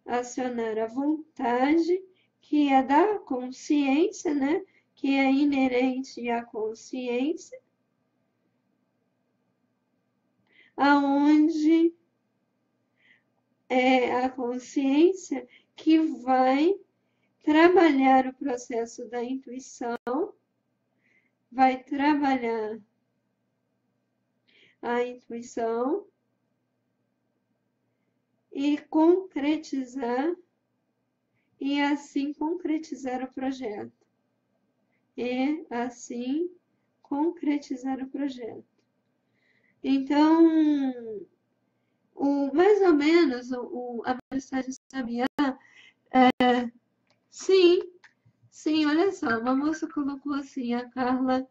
acionar a vontade, que é da consciência, né, que é inerente à consciência, aonde é a consciência que vai trabalhar o processo da intuição, vai trabalhar a intuição e concretizar, o projeto. E assim concretizar o projeto. Então, mais ou menos, a Majestade Sabiá, sim, sim, olha só, uma moça colocou assim, a Carla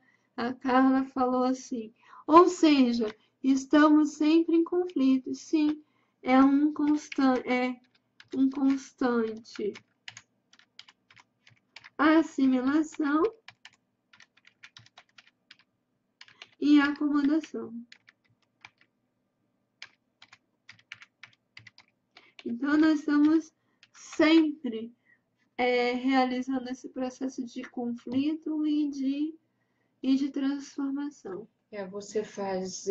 falou assim, ou seja, estamos sempre em conflito, sim, é um constante assimilação e acomodação. Então, nós estamos sempre realizando esse processo de conflito e de transformação. Você faz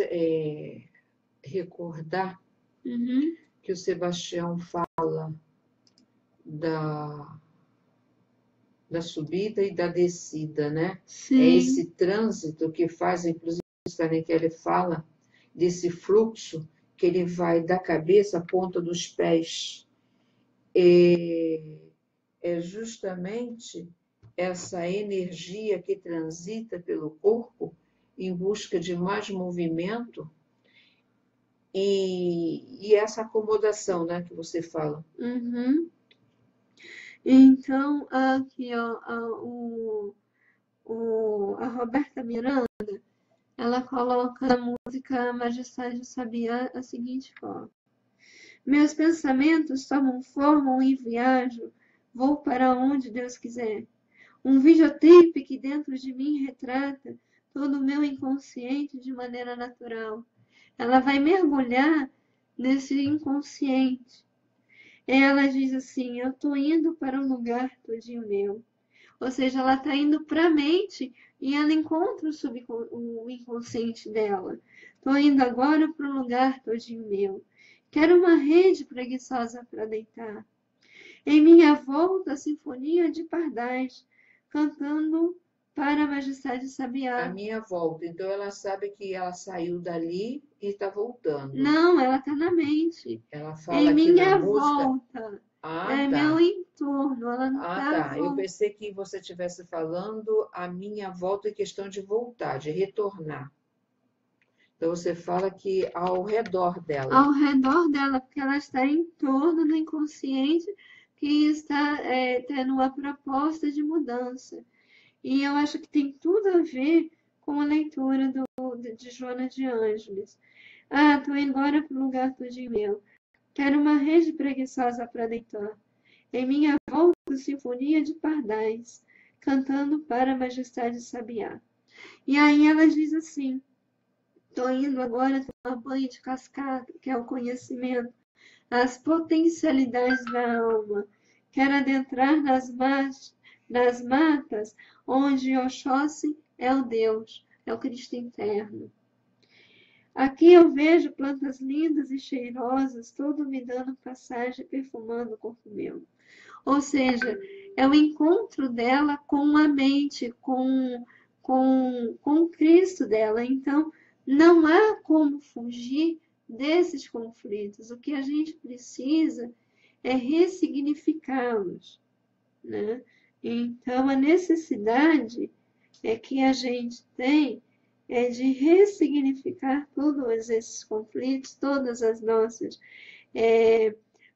recordar Uhum. que o Sebastião fala da subida e da descida, né? Sim. É esse trânsito que faz, inclusive, que ele fala desse fluxo que ele vai da cabeça à ponta dos pés. É justamente essa energia que transita pelo corpo em busca de mais movimento e essa acomodação, né, que você fala. Uhum. Então, aqui, ó, a Roberta Miranda, ela coloca na música Majestade Sabiá a seguinte forma. Meus pensamentos tomam forma e viajo, vou para onde Deus quiser. Um videotape que dentro de mim retrata todo o meu inconsciente de maneira natural. Ela vai mergulhar nesse inconsciente. Ela diz assim, eu tô indo para um lugar todinho meu. Ou seja, ela está indo para a mente e ela encontra o inconsciente dela. Estou indo agora para um lugar todinho meu. Quero uma rede preguiçosa para deitar. Em minha volta, a sinfonia de pardais, cantando para a majestade Sabiá. A minha volta. Então, ela sabe que ela saiu dali e está voltando. Não, ela está na mente. Ela fala em aqui minha na música. volta. Ah, É tá. meu entorno. Ela não Ah, está tá. Eu pensei que você estivesse falando a minha volta em questão de voltar, de retornar. Então, você fala que ao redor dela. ao redor dela, porque ela está em torno do inconsciente que está tendo uma proposta de mudança. E eu acho que tem tudo a ver com a leitura de Joana de Ângeles. Ah, tô indo embora para o lugar todinho meu. Quero uma rede preguiçosa para deitar. Em minha volta, sinfonia de pardais, cantando para a majestade Sabiá. E aí ela diz assim, tô indo agora tomar banho de cascata, que é o conhecimento, as potencialidades da alma. Quero adentrar nas matas onde Oxóssi é o Deus, é o Cristo interno. Aqui eu vejo plantas lindas e cheirosas, todo me dando passagem, perfumando o corpo meu. Ou seja, é o encontro dela com a mente, com o Cristo dela. Então, não há como fugir desses conflitos. O que a gente precisa é ressignificá-los, né? Então, a necessidade que a gente tem é de ressignificar todos esses conflitos, todas as nossas.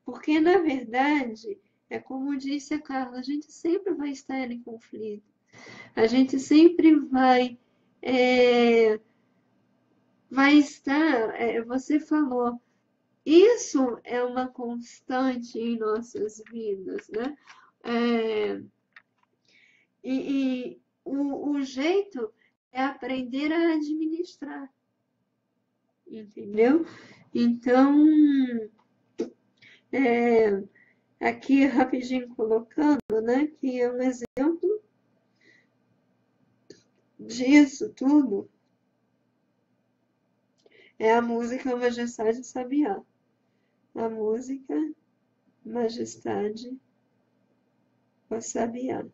Porque, na verdade, é como disse a Carla, a gente sempre vai estar em conflito. A gente sempre vai estar, você falou, isso é uma constante em nossas vidas, né? E o jeito é aprender a administrar, entendeu? Então, aqui rapidinho colocando, né, que é um exemplo disso tudo, é a música Majestade Sabiá. A música Majestade Sabiá.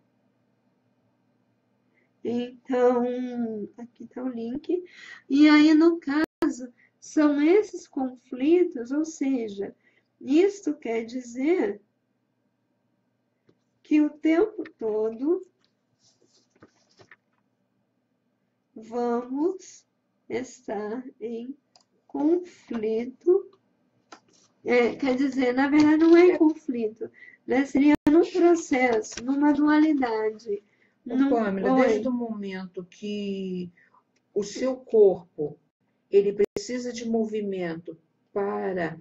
Então, aqui está o link. E aí, no caso, são esses conflitos, ou seja, isto quer dizer que o tempo todo vamos estar em conflito. Quer dizer, na verdade não é conflito, né? Seria num processo, numa dualidade. Pamela, desde o momento que o seu corpo ele precisa de movimento para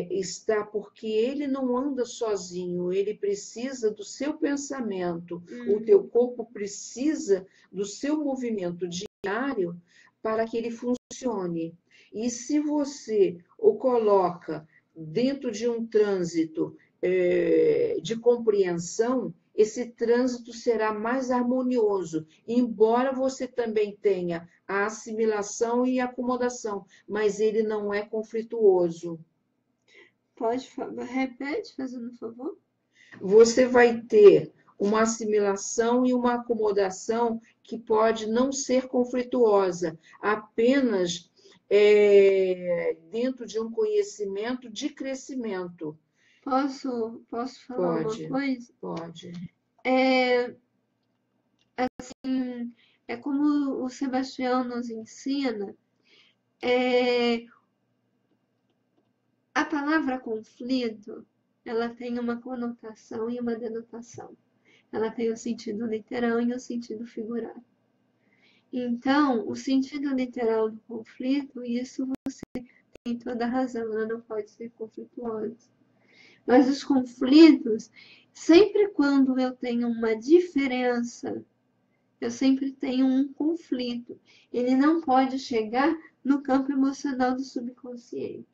estar, porque ele não anda sozinho, ele precisa do seu pensamento, o teu corpo precisa do seu movimento diário para que ele funcione. E se você o coloca dentro de um trânsito de compreensão, esse trânsito será mais harmonioso, embora você também tenha a assimilação e a acomodação, mas ele não é conflituoso. Repete, fazendo um favor. Você vai ter uma assimilação e uma acomodação que pode não ser conflituosa, apenas dentro de um conhecimento de crescimento. Posso falar uma coisa? Pode. Assim, é como o Sebastião nos ensina, a palavra conflito, ela tem uma conotação e uma denotação. Ela tem o sentido literal e o sentido figurado. Então, o sentido literal do conflito, isso você tem toda a razão, ela não pode ser conflituosa. Mas os conflitos, sempre quando eu tenho uma diferença, eu sempre tenho um conflito. Ele não pode chegar no campo emocional do subconsciente.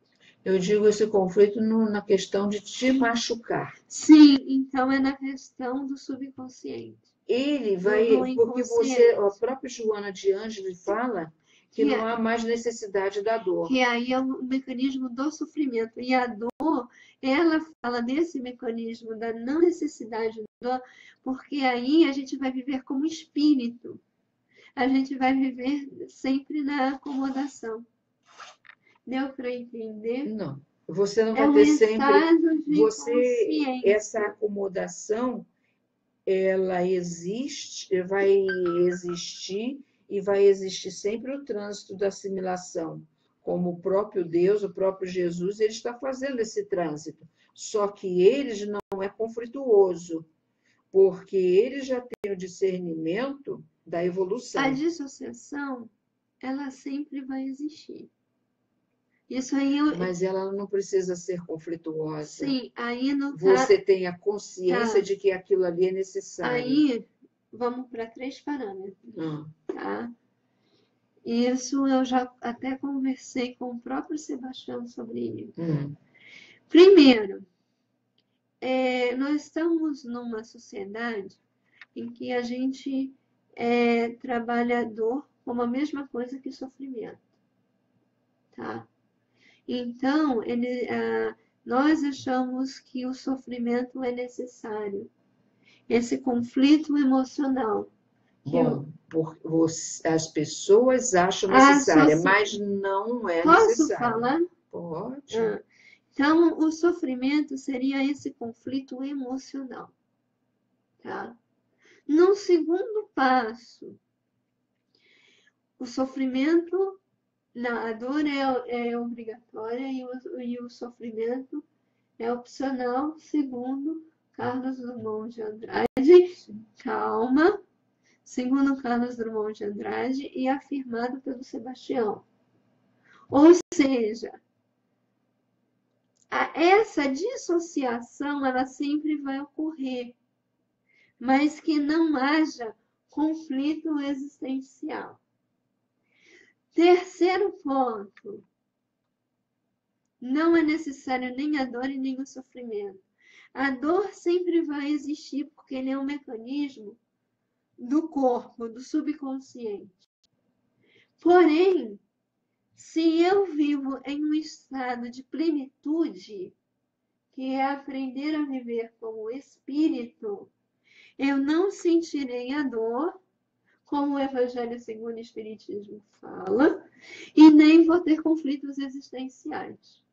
Eu digo esse conflito na questão de te machucar. Sim, então é na questão do subconsciente. Ele vai, porque a própria Joana de Ângeles fala que não há mais necessidade da dor. Que aí é o mecanismo do sofrimento. E a dor, ela fala desse mecanismo da não necessidade da dor, porque aí a gente vai viver como espírito. A gente vai viver sempre na acomodação. Deu para entender? Não. Você não vai ter sempre. Essa acomodação, ela existe, vai existir e vai existir sempre o trânsito da assimilação. Como o próprio Deus, o próprio Jesus, ele está fazendo esse trânsito. Só que ele não é conflituoso, porque ele já tem o discernimento da evolução. A dissociação, ela sempre vai existir. Isso aí Mas ela não precisa ser conflituosa. Sim, aí no Você tem a consciência de que aquilo ali é necessário. Aí, vamos para 3 parâmetros. Tá? Isso eu já até conversei com o próprio Sebastião sobre isso. Primeiro, nós estamos numa sociedade em que a gente trabalha a dor como a mesma coisa que sofrimento. Tá? Então, nós achamos que o sofrimento é necessário. Esse conflito emocional. Bom, as pessoas acham necessária, mas não é necessário. Posso falar? Pode. Então, o sofrimento seria esse conflito emocional. Tá? No segundo passo, o sofrimento, a dor é obrigatória e o sofrimento é opcional, segundo Carlos Drummond de Andrade. Calma. Segundo Carlos Drummond de Andrade e afirmado pelo Sebastião. Ou seja, essa dissociação ela sempre vai ocorrer, mas que não haja conflito existencial. Terceiro ponto, não é necessário nem a dor e nem o sofrimento. A dor sempre vai existir porque ele é um mecanismo do corpo, do subconsciente. Porém, se eu vivo em um estado de plenitude, que é aprender a viver como espírito, eu não sentirei a dor, como o Evangelho segundo o Espiritismo fala, e nem vou ter conflitos existenciais.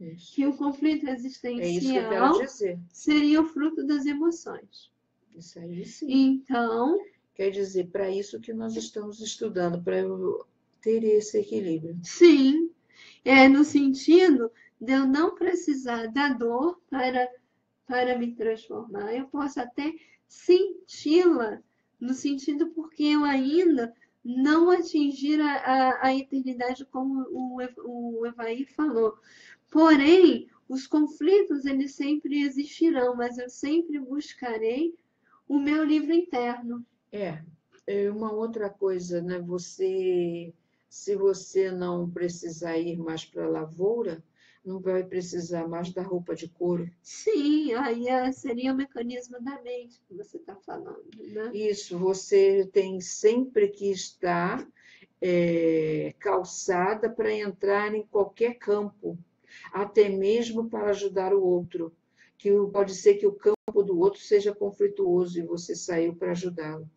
Isso. Que o conflito existencial é isso que eu quero dizer. Seria o fruto das emoções. Isso aí sim. Então, Quer dizer, para isso que nós estamos estudando, para eu ter esse equilíbrio. Sim, no sentido de eu não precisar da dor para me transformar. Eu posso até senti-la, no sentido porque eu ainda não atingir a eternidade, como o Evaí falou. Porém, os conflitos, eles sempre existirão, mas eu sempre buscarei o meu livro interno. Uma outra coisa, né? Se você não precisar ir mais para a lavoura, não vai precisar mais da roupa de couro. Sim, aí seria o mecanismo da mente que você está falando, né? Isso, você tem sempre que estar calçada para entrar em qualquer campo, até mesmo para ajudar o outro, que pode ser que o campo do outro seja conflituoso e você saiu para ajudá-lo.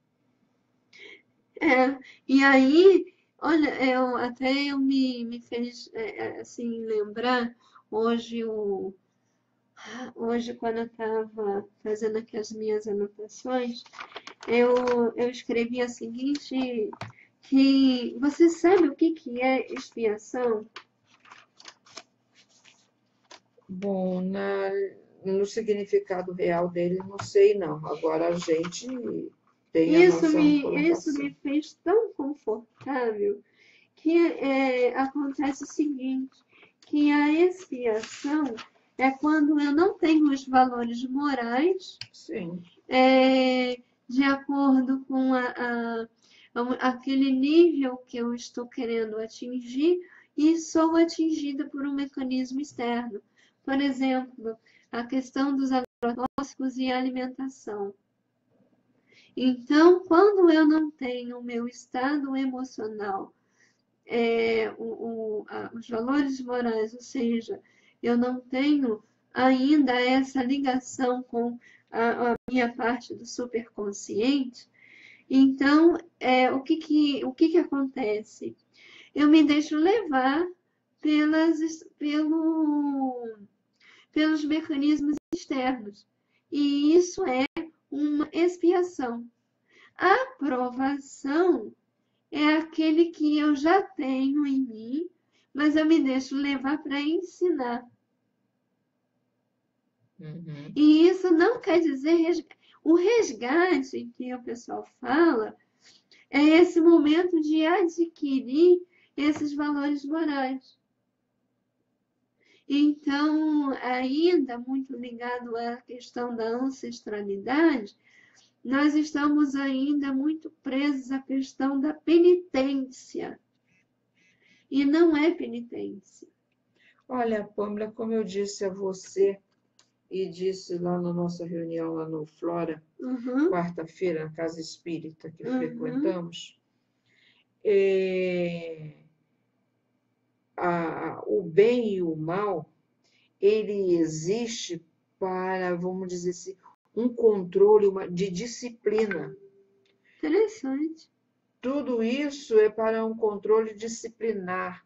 E aí, olha, até me fez assim lembrar hoje hoje quando eu estava fazendo aqui as minhas anotações, eu escrevi a seguinte, que você sabe o que é expiação? Bom, no significado real dele, não sei não. Agora a gente tem a nossa Isso colocação. me fez tão confortável que acontece o seguinte, que a expiação é quando eu não tenho os valores morais Sim, de acordo com aquele nível que eu estou querendo atingir e sou atingida por um mecanismo externo. Por exemplo, a questão dos agrotóxicos e alimentação. Então, quando eu não tenho o meu estado emocional, os valores morais, ou seja, eu não tenho ainda essa ligação com a minha parte do superconsciente, então, o que acontece? Eu me deixo levar pelos mecanismos externos. E isso é uma expiação. A aprovação é aquele que eu já tenho em mim, mas eu me deixo levar para ensinar. uhum. E isso não quer dizer o resgate que o pessoal fala, é esse momento de adquirir esses valores morais. Então, ainda muito ligado à questão da ancestralidade, nós estamos ainda muito presos à questão da penitência. E não é penitência. Olha, Pâmela, como eu disse a você e disse lá na nossa reunião lá no Flora, Uhum, quarta-feira, na casa espírita que uhum. frequentamos, o bem e o mal, ele existe para, vamos dizer assim, um controle de disciplina. Interessante. Tudo isso é para um controle disciplinar,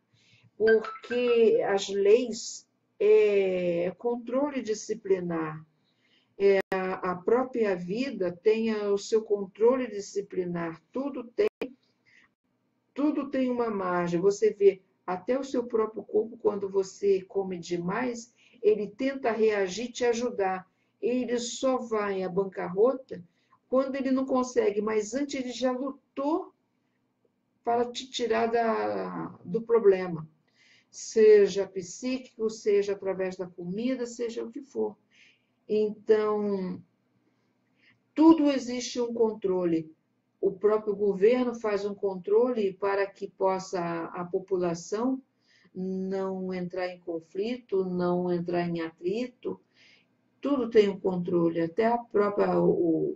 porque as leis é controle disciplinar. A própria vida tem o seu controle disciplinar. Tudo tem uma margem. Você vê até o seu próprio corpo, quando você come demais, ele tenta reagir, te ajudar. Ele só vai à bancarrota quando ele não consegue, mas antes ele já lutou para te tirar do problema. Seja psíquico, seja através da comida, seja o que for. Então, tudo existe um controle. O próprio governo faz um controle para que possa a população não entrar em conflito, não entrar em atrito. Tudo tem um controle, até a própria,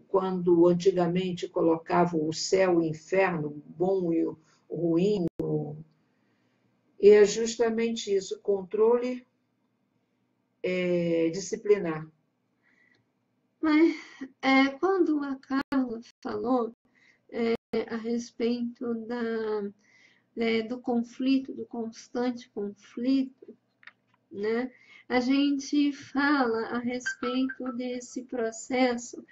quando antigamente colocavam o céu e o inferno, o bom e o ruim, e é justamente isso, controle disciplinar. Mas quando a Carla falou a respeito do conflito, do constante conflito, né? A gente fala a respeito desse processo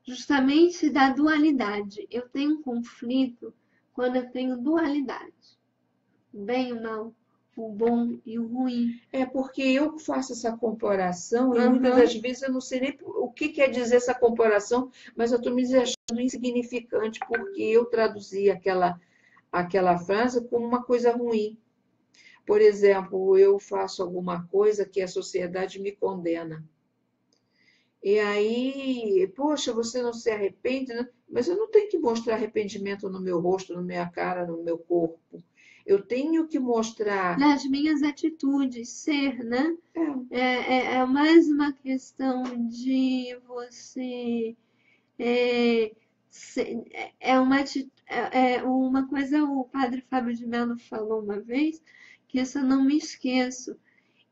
justamente da dualidade. Eu tenho um conflito quando eu tenho dualidade, o bem e o mal, o bom e o ruim. É porque eu faço essa comparação e muitas Aham. das vezes eu não sei nem o que quer dizer essa comparação, mas eu estou me achando insignificante porque eu traduzi aquela frase como uma coisa ruim. Por exemplo, eu faço alguma coisa que a sociedade me condena. E aí, poxa, você não se arrepende, né? Mas eu não tenho que mostrar arrependimento no meu rosto, na minha cara, no meu corpo. Eu tenho que mostrar. Nas minhas atitudes, ser, né? É, É mais uma questão de você. É, uma coisa, o padre Fábio de Mello falou uma vez, que isso eu não me esqueço,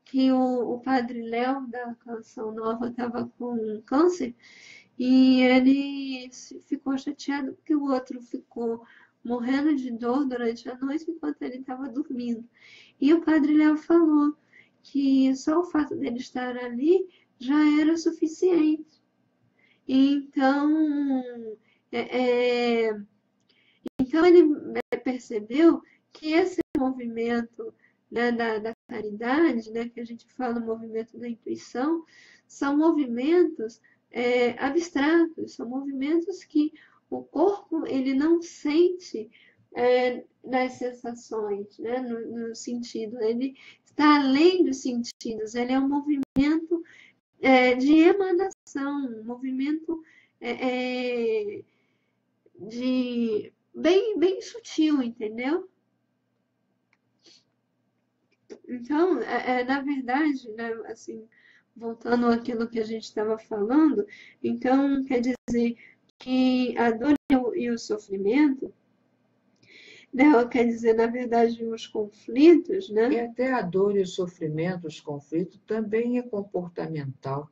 que o padre Léo, da Canção Nova, estava com câncer e ele ficou chateado porque o outro ficou morrendo de dor durante a noite enquanto ele estava dormindo. E o padre Léo falou que só o fato dele estar ali já era suficiente. Então, é, é, então ele percebeu que esse movimento, né, da caridade, né, que a gente fala movimento da intuição, são movimentos abstratos, são movimentos que o corpo ele não sente nas sensações, né, no sentido, ele está além dos sentidos, ele é um movimento de emanação, um movimento é, de bem sutil, entendeu? Então, na verdade, né, assim, voltando àquilo que a gente estava falando, então quer dizer que a dor e o sofrimento, né, quer dizer, na verdade, os conflitos, e né? até a dor e o sofrimento, os conflitos, também é comportamental.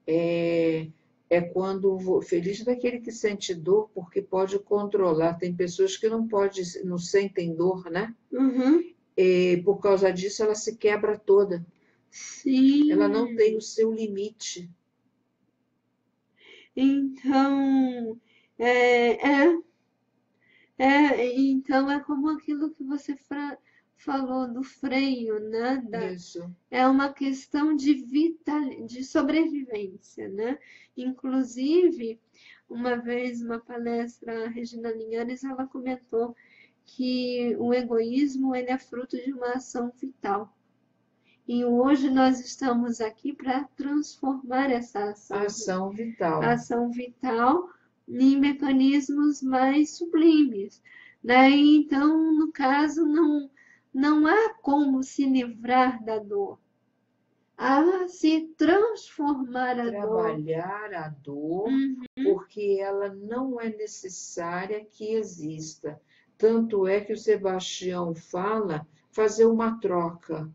É, é quando feliz daquele que sente dor, porque pode controlar. Tem pessoas que não pode, não sentem dor, né? Uhum. E por causa disso, ela se quebra toda. Ela não tem Sim. o seu limite. Então, é, é então é como aquilo que você falou do freio, né? Isso. É uma questão de sobrevivência, né? Inclusive, uma vez, uma palestra, a Regina Linhares, ela comentou que o egoísmo ele é fruto de uma ação vital. E hoje nós estamos aqui para transformar essa Ação vital. ação vital em mecanismos mais sublimes, né? Então, no caso, não há como se livrar da dor, há se transformar a dor. Trabalhar a dor, Uhum. porque ela não é necessária que exista. Tanto é que o Sebastião fala fazer uma troca.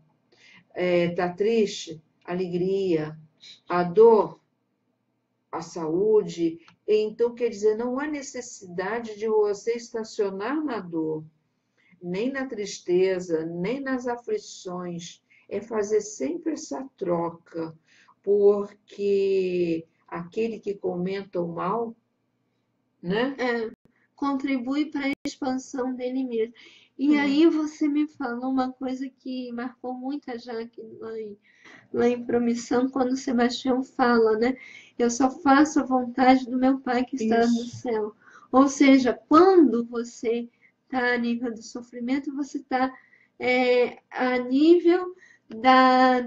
Tá triste? Alegria. A dor, a saúde. Então, quer dizer, não há necessidade de você estacionar na dor, nem na tristeza, nem nas aflições. É fazer sempre essa troca, porque aquele que comenta o mal, né? Contribui para a expansão dele mesmo. E É, aí você me falou uma coisa que marcou muito a Jaque lá em Promissão, quando o Sebastião fala, né? Eu só faço a vontade do meu Pai que está no isso. céu. Ou seja, quando você está a nível do sofrimento, você está a nível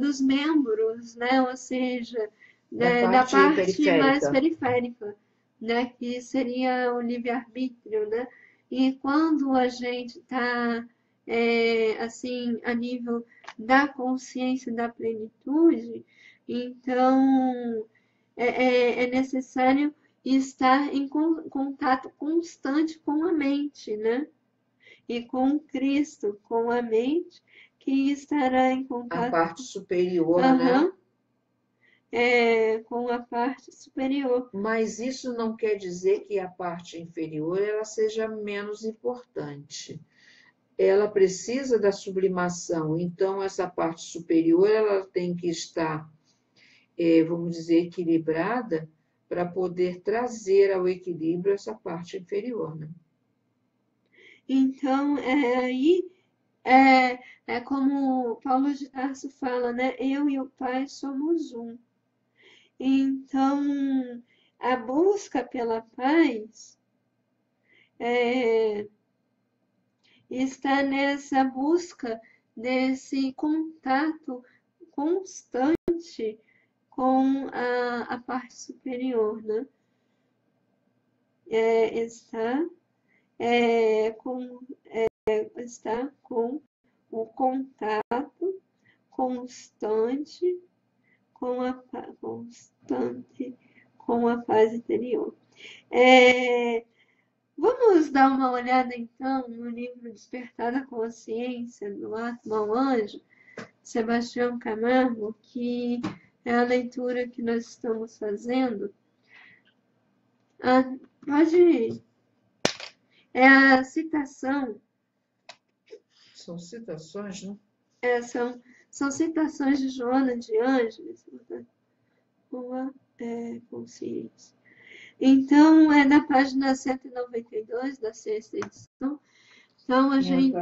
dos membros, né? Ou seja, Da da parte parte mais periférica. periférica, né? Que seria o livre-arbítrio, né? E quando a gente está assim a nível da consciência da plenitude, então é necessário estar em contato constante com a mente, né? E com Cristo, com a mente que estará em A contato parte superior, né? uhum, com a parte superior. Mas isso não quer dizer que a parte inferior ela seja menos importante. Ela precisa da sublimação, então essa parte superior ela tem que estar vamos dizer, equilibrada, para poder trazer ao equilíbrio essa parte inferior, né? Então, aí é como Paulo de Tarso fala, né? Eu e o Pai somos um. Então, a busca pela paz está nessa busca desse contato constante com a parte superior, né? Está com o contato constante constante com a paz interior. Vamos dar uma olhada então no livro Despertar da Consciência do Atma ao Anjo, Sebastião Camargo, que é a leitura que nós estamos fazendo. Pode ir. É a citação. São citações, né? São citações de Joana de Ângeles, com a consciência. Então, é na página 192 da sexta edição. Então, a gente.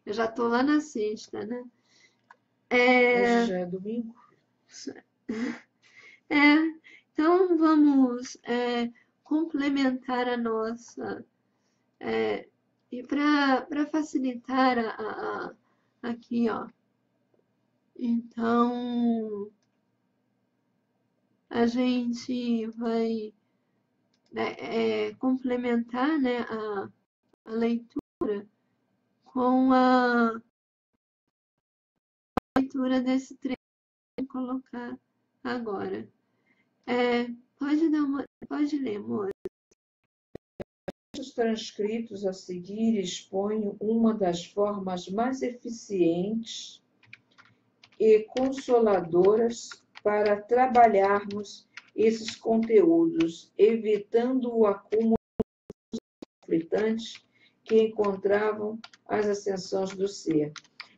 Eu já estou lá na sexta, né? Hoje já é domingo. Então, vamos complementar a nossa. E para facilitar aqui, ó. Então, a gente vai complementar, né, a leitura com a leitura desse trecho que eu vou colocar agora. Pode ler, amor. Os transcritos a seguir expõem uma das formas mais eficientes e consoladoras para trabalharmos esses conteúdos, evitando o acúmulo de conflitantes que encontravam as ascensões do ser.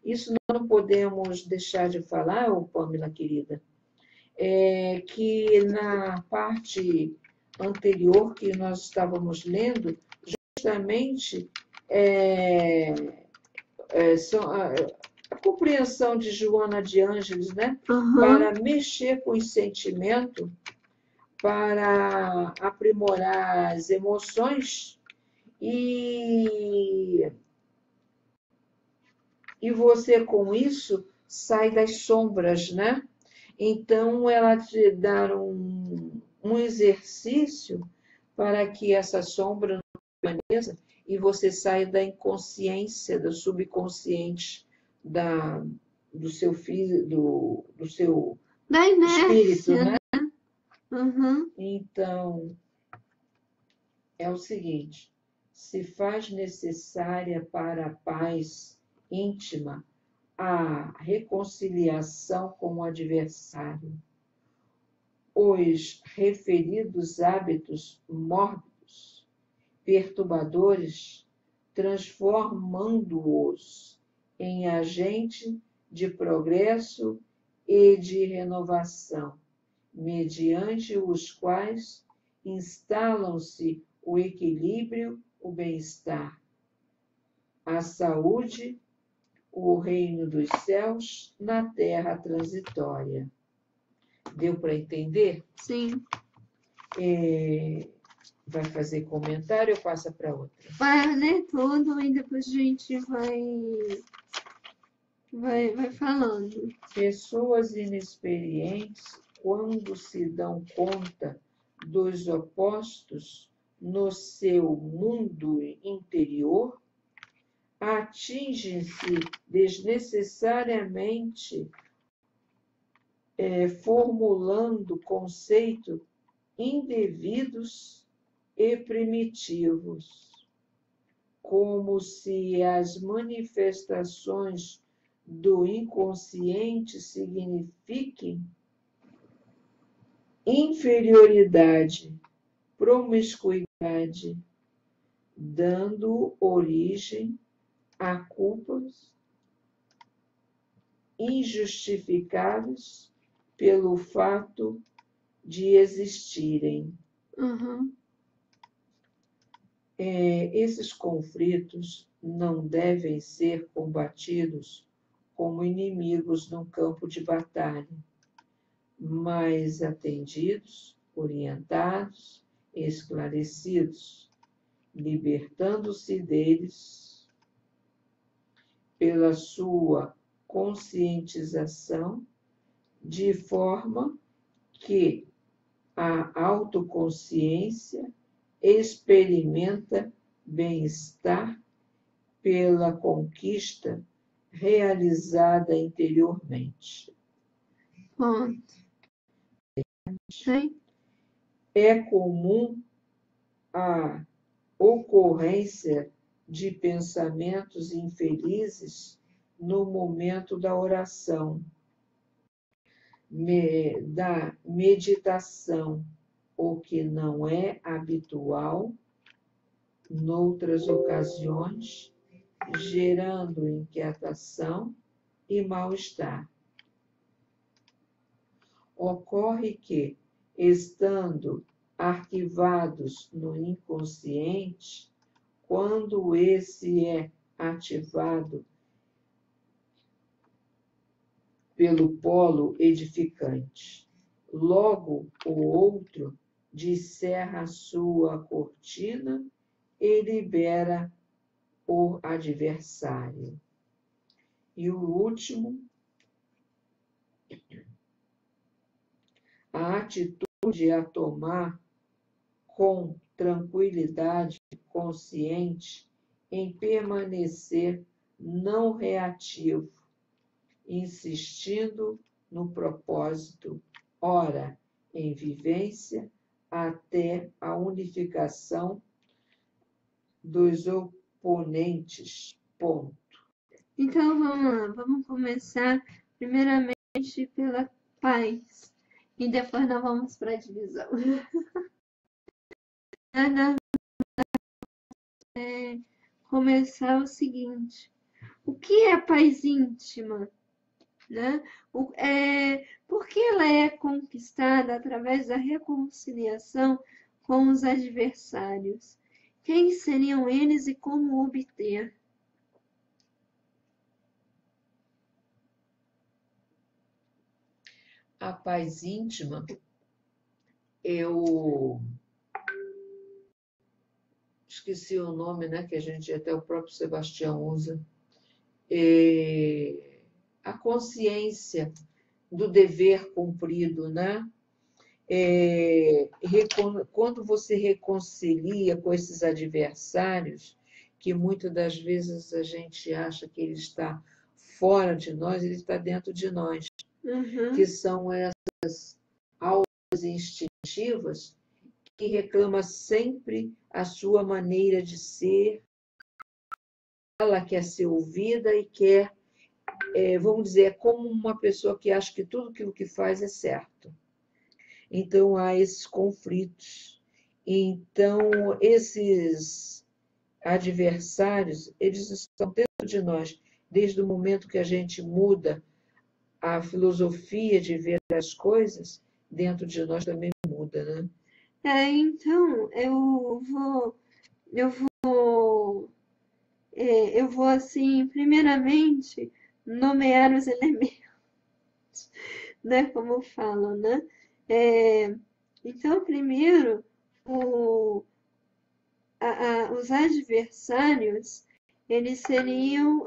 Isso não podemos deixar de falar, Pamela querida, que na parte anterior que nós estávamos lendo, justamente a compreensão de Joana de Ângeles, né? Para mexer com o sentimento, para aprimorar as emoções e você com isso sai das sombras, né? Então ela te dá um exercício para que essa sombra não permaneça e você saia da inconsciência, do subconsciente, do seu da espírito, inércia, né? Uhum. Então, é o seguinte, se faz necessária para a paz íntima a reconciliação com o adversário, os referidos hábitos mórbidos, perturbadores, transformando-os em agente de progresso e de renovação, mediante os quais instalam-se o equilíbrio, o bem-estar, a saúde, o reino dos céus na terra transitória. Deu para entender? Sim. Vai fazer comentário ou passa para outra? Vai ler tudo e depois a gente vai falando. Pessoas inexperientes, quando se dão conta dos opostos no seu mundo interior, atingem-se desnecessariamente formulando conceitos indevidos e primitivos, como se as manifestações do inconsciente signifiquem inferioridade, promiscuidade, dando origem a culpas injustificáveis pelo fato de existirem. Uhum. Esses conflitos não devem ser combatidos como inimigos no campo de batalha, mas atendidos, orientados, esclarecidos, libertando-se deles pela sua conscientização, de forma que a autoconsciência experimenta bem-estar pela conquista realizada interiormente. Ponto. Sim. É comum a ocorrência de pensamentos infelizes no momento da oração, da meditação, o que não é habitual noutras ocasiões, gerando inquietação e mal-estar. Ocorre que, estando arquivados no inconsciente, quando esse é ativado pelo polo edificante, logo o outro descerra a sua cortina e libera o adversário. E o último, a atitude a tomar com tranquilidade consciente em permanecer não reativo, insistindo no propósito, ora em vivência, até a unificação dos oponentes. Ponto. Então, vamos lá. Vamos começar primeiramente pela paz. E depois nós vamos para a divisão. Começar o seguinte. O que é a paz íntima? Né? Porque ela é conquistada através da reconciliação com os adversários. Quem seriam eles e como obter? A paz íntima, eu esqueci o nome, né, que até o próprio Sebastião usa, a consciência do dever cumprido, né? Quando você reconcilia com esses adversários, que muitas das vezes a gente acha que ele está fora de nós, ele está dentro de nós, que são essas almas instintivas que reclamam sempre a sua maneira de ser, ela quer ser ouvida e quer, vamos dizer, é como uma pessoa que acha que tudo aquilo que faz é certo. Então, há esses conflitos. Então, esses adversários, eles estão dentro de nós, desde o momento que a gente muda a filosofia de ver as coisas, dentro de nós também muda, né? Então, eu vou assim, primeiramente, nomear os elementos, né? Como falam, né? Então, primeiro, os adversários, eles seriam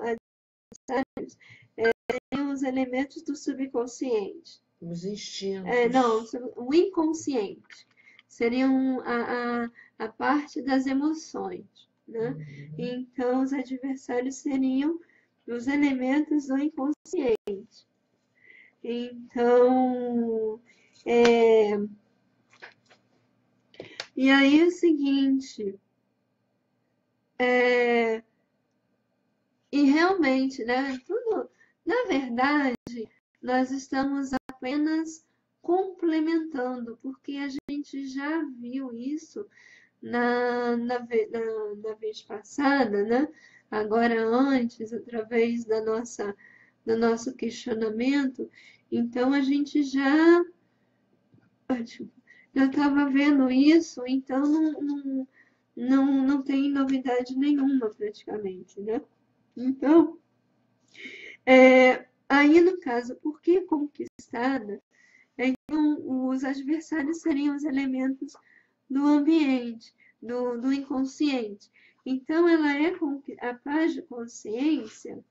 os elementos do subconsciente. Os instintos. Não, o inconsciente. Seriam a parte das emoções, né? Então, os adversários seriam os elementos do inconsciente. Então, e aí é o seguinte, e realmente, né, tudo, na verdade, nós estamos apenas complementando, porque a gente já viu isso na vez passada, né? Agora antes, através da nossa do nosso questionamento, então a gente já estava vendo isso, então não tem novidade nenhuma praticamente, né? Então, aí no caso, por que conquistada? Então, os adversários seriam os elementos do ambiente, do inconsciente. Então, a paz de consciência,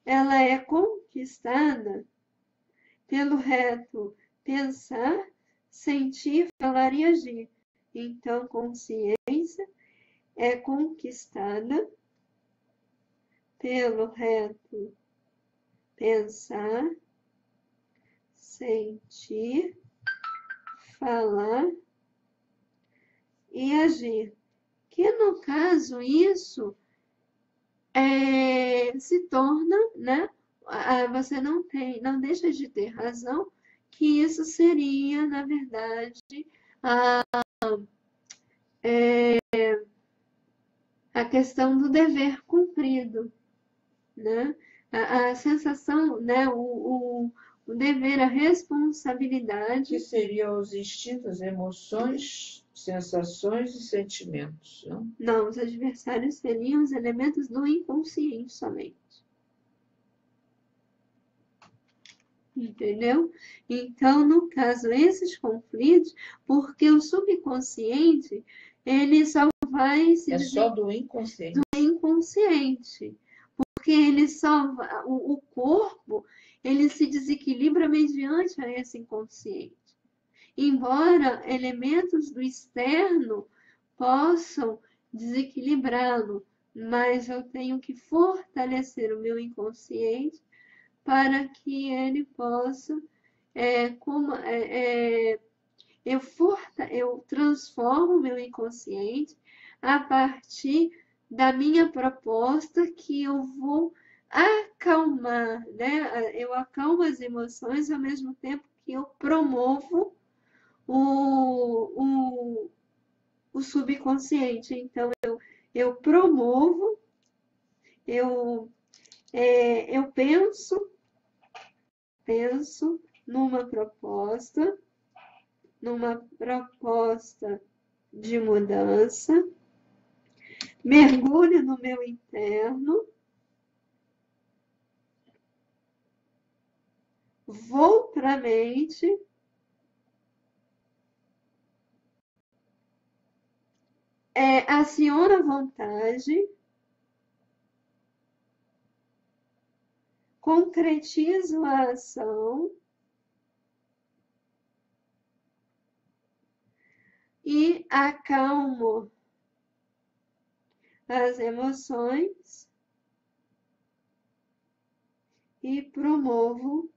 ela é conquistada pelo reto pensar, sentir, falar e agir. Então, consciência é conquistada pelo reto pensar, sentir, falar e agir. Que no caso isso se torna, né? Você não deixa de ter razão que isso seria, na verdade, a questão do dever cumprido, né? A sensação, né? O dever, a responsabilidade. Que seriam os instintos, emoções, sensações e sentimentos, não? Não, os adversários seriam os elementos do inconsciente somente. Entendeu? Então, no caso, esses conflitos, porque o subconsciente, ele só vai se só do inconsciente. Do inconsciente. Porque ele só o corpo, ele se desequilibra mediante a esse inconsciente. Embora elementos do externo possam desequilibrá-lo, mas eu tenho que fortalecer o meu inconsciente para que ele possa, eu transformo o meu inconsciente a partir da minha proposta que eu vou acalmar, né? Eu acalmo as emoções ao mesmo tempo que eu promovo o subconsciente. Então, eu promovo, eu penso numa proposta de mudança, mergulho no meu interno, vou para a mente, aciono a vontade, concretizo a ação e acalmo as emoções e promovo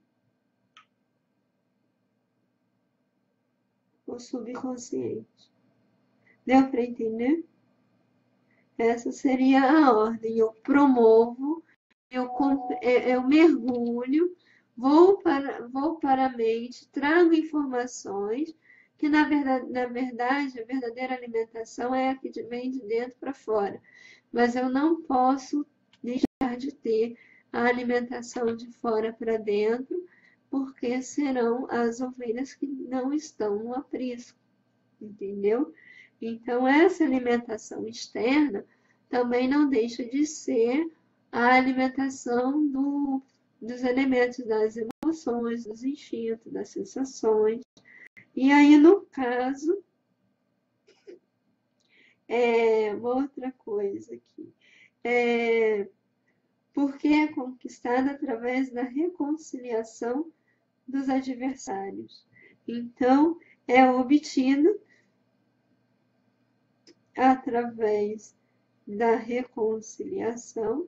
o subconsciente. Deu para entender? Essa seria a ordem. Eu promovo, eu mergulho, vou para a mente, trago informações, que na verdade a verdadeira alimentação é a que vem de dentro para fora. Mas eu não posso deixar de ter a alimentação de fora para dentro, porque serão as ovelhas que não estão no aprisco, entendeu? Então, essa alimentação externa também não deixa de ser a alimentação dos elementos das emoções, dos instintos, das sensações. E aí, no caso, uma outra coisa aqui, porque é conquistada através da reconciliação dos adversários. Então, é obtido através da reconciliação,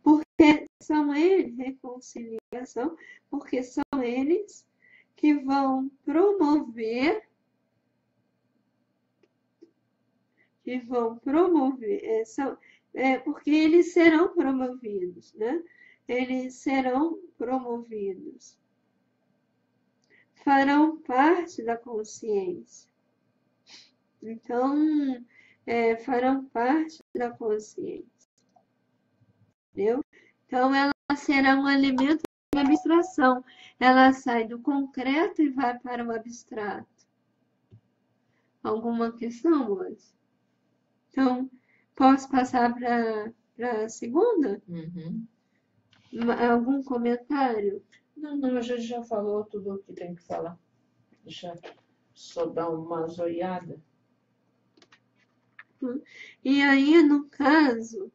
porque são eles que vão promover, porque eles serão promovidos, né? Eles serão promovidos, farão parte da consciência. Então, farão parte da consciência. entendeu? Então, ela será um elemento de abstração. Ela sai do concreto e vai para o abstrato. Alguma questão, moço? Então, posso passar para a segunda? Uhum. Algum comentário? Não, a gente já falou tudo o que tem que falar. Deixa eu só dar uma zoiada. E aí, no caso,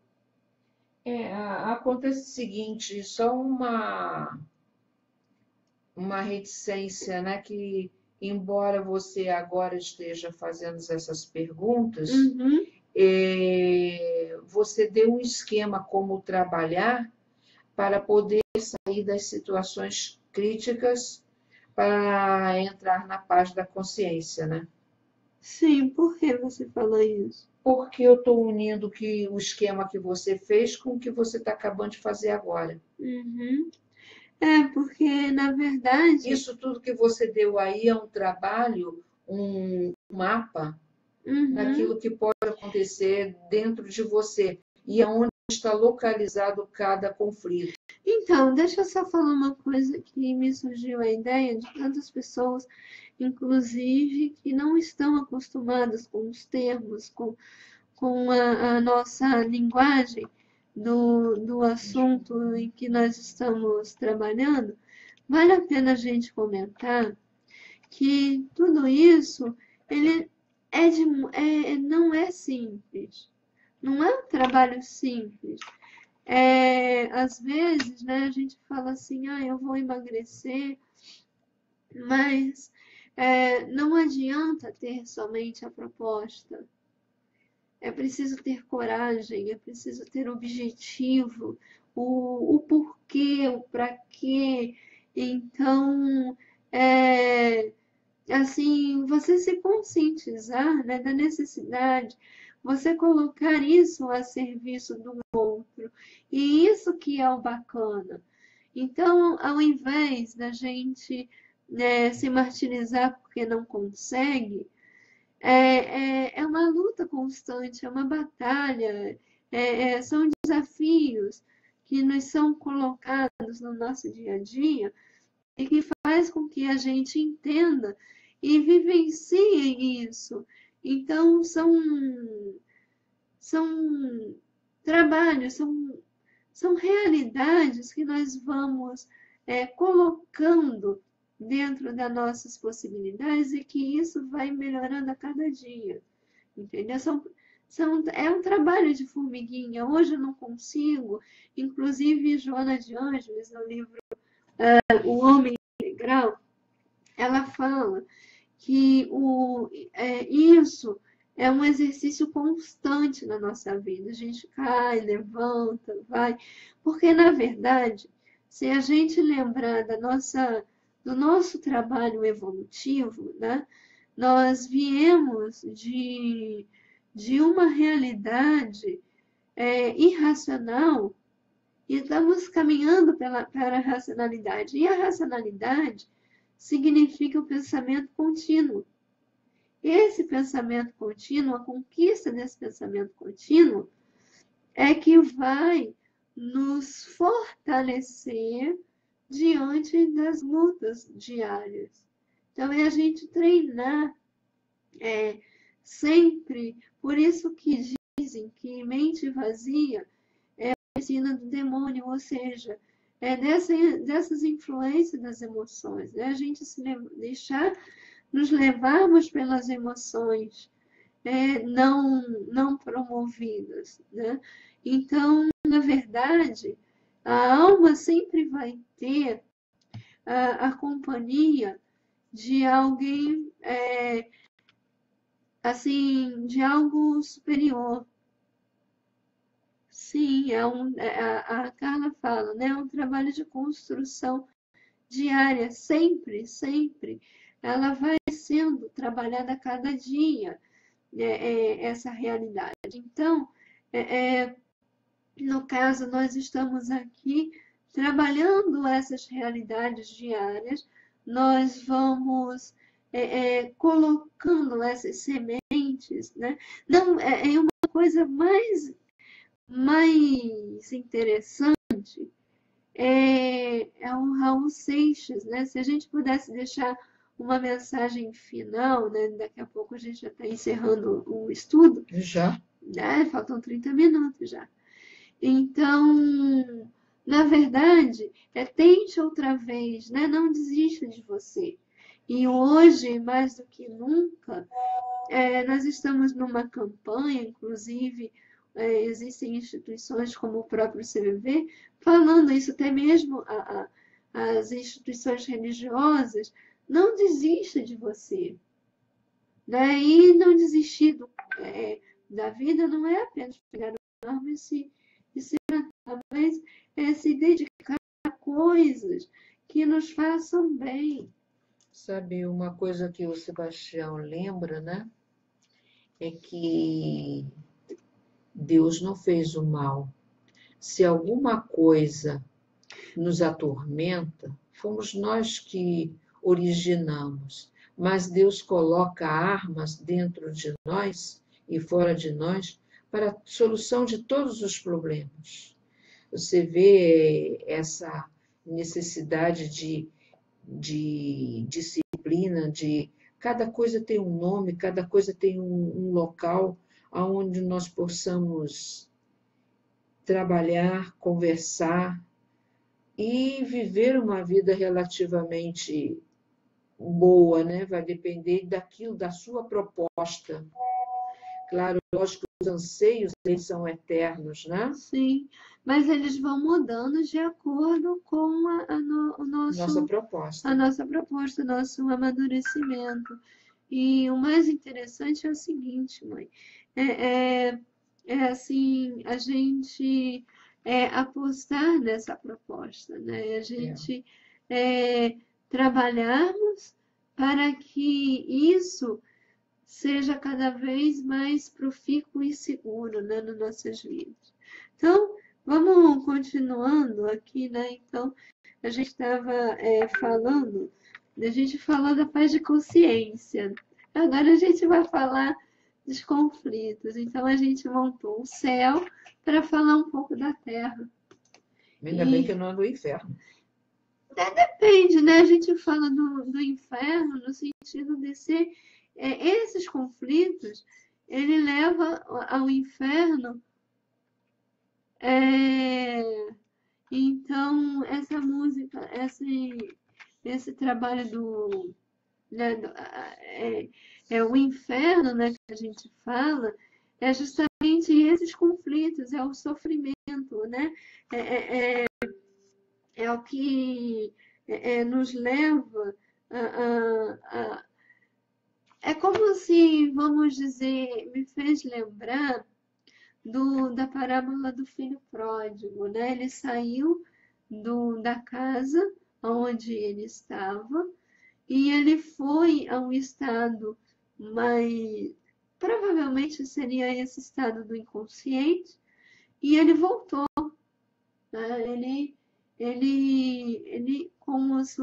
Acontece o seguinte, só uma reticência, né? Que, embora você agora esteja fazendo essas perguntas, uhum, você deu um esquema como trabalhar para poder sair das situações críticas para entrar na paz da consciência, né? sim, por que você fala isso? Porque eu estou unindo o esquema que você fez com o que você está acabando de fazer agora. Uhum. Porque, na verdade, Isso tudo que você deu aí é um trabalho, um mapa uhum. daquilo que pode acontecer dentro de você e aonde está localizado cada conflito. Então, deixa eu só falar uma coisa que me surgiu a ideia de tantas pessoas, inclusive, que não estão acostumadas com os termos, com a nossa linguagem do assunto em que nós estamos trabalhando. Vale a pena a gente comentar que tudo isso ele não é simples, não é um trabalho simples. Às vezes, né, a gente fala assim, eu vou emagrecer, mas não adianta ter somente a proposta. É preciso ter coragem, é preciso ter objetivo, o porquê, o para quê. Então, assim, você se conscientizar, né, da necessidade, você colocar isso a serviço do outro. E isso que é o bacana. Então, ao invés da gente, né, se martirizar porque não consegue, é uma luta constante, é uma batalha, são desafios que nos são colocados no nosso dia a dia e que faz com que a gente entenda e vivencie isso. Então, são trabalhos, são realidades que nós vamos colocando dentro das nossas possibilidades e que isso vai melhorando a cada dia, entendeu? É um trabalho de formiguinha. Hoje eu não consigo, inclusive Joana de Ângeles, no livro O Homem Integral, ela fala que isso é um exercício constante na nossa vida. A gente cai, levanta, vai. Porque, na verdade, se a gente lembrar do nosso trabalho evolutivo, né, nós viemos de uma realidade irracional e estamos caminhando para a racionalidade. E a racionalidade significa o pensamento contínuo. Esse pensamento contínuo, a conquista desse pensamento contínuo, é que vai nos fortalecer diante das lutas diárias. Então, é a gente treinar sempre. Por isso que dizem que mente vazia é a oficina do demônio, ou seja, dessas influências das emoções, né? A gente se deixar nos levarmos pelas emoções não promovidas, né? Então, na verdade, a alma sempre vai ter a companhia de alguém, assim, de algo superior. Sim, a Carla fala, né? É um trabalho de construção diária, sempre, sempre. Ela vai sendo trabalhada a cada dia, essa realidade. Então, no caso, nós estamos aqui trabalhando essas realidades diárias, nós vamos colocando essas sementes, né? Não, é uma coisa mais interessante é o Raul Seixas, né? Se a gente pudesse deixar uma mensagem final, né? Daqui a pouco a gente já está encerrando o estudo, Já? né? Faltam 30 minutos já. Então, na verdade, tente outra vez, né? Não desista de você. E hoje, mais do que nunca, nós estamos numa campanha, inclusive, existem instituições como o próprio CVV falando isso, até mesmo as instituições religiosas, não desista de você. Né? E não desistir da vida não é apenas pegar uma arma e se matar, mas se dedicar a coisas que nos façam bem. Sabe, uma coisa que o Sebastião lembra, né? É que Deus não fez o mal. Se alguma coisa nos atormenta, fomos nós que originamos. Mas Deus coloca armas dentro de nós e fora de nós para a solução de todos os problemas. Você vê essa necessidade de disciplina, de cada coisa tem um nome, cada coisa tem um local aonde nós possamos trabalhar, conversar e viver uma vida relativamente boa, né? Vai depender daquilo, da sua proposta. Claro, lógico que os anseios, eles são eternos, né? Sim, mas eles vão mudando de acordo com o Nossa a proposta. nossa proposta, o nosso amadurecimento. E o mais interessante é o seguinte, mãe, é, é, assim, a gente apostar nessa proposta, né? A É. gente trabalharmos para que isso seja cada vez mais profícuo e seguro, né, nas nossas vidas. Então, vamos continuando aqui, né? Então, a gente estava falando, a gente falou da paz de consciência. Agora a gente vai falar dos conflitos. Então, a gente montou o céu para falar um pouco da terra. Ainda bem que E eu não ando no inferno. depende, né? A gente fala do inferno no sentido de ser esses conflitos, ele leva ao inferno. é, então, essa música, esse trabalho né, é o inferno, né, que a gente fala, é justamente esses conflitos, é o sofrimento, né? É, é, é é o que nos leva a. É como se, vamos dizer, me fez lembrar da parábola do filho pródigo, né? Ele saiu da casa onde ele estava e ele foi a um estado mais. Provavelmente seria esse estado do inconsciente, e ele voltou. Né? Ele com as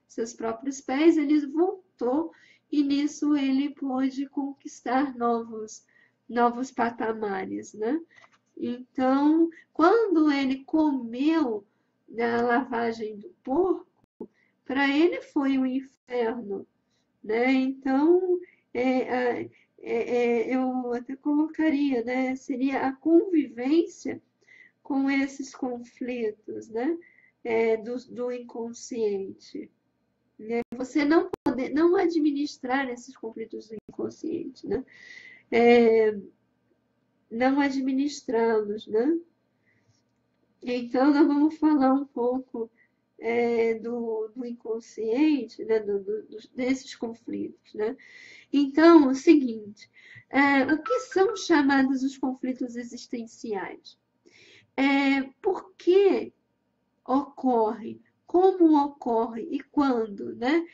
seus próprios pés, ele voltou e nisso ele pôde conquistar novos patamares, né? Então, quando ele comeu a lavagem do porco, para ele foi um inferno, né? Então, eu até colocaria, né? Seria a convivência com esses conflitos, né? Do inconsciente. Né? Você não administrar esses conflitos do inconsciente, né? Não administrá-los, né? Então, nós vamos falar um pouco do inconsciente, né? Desses conflitos, né? Então, o seguinte, o que são chamados os conflitos existenciais? Por que ocorre, como ocorre e quando, né?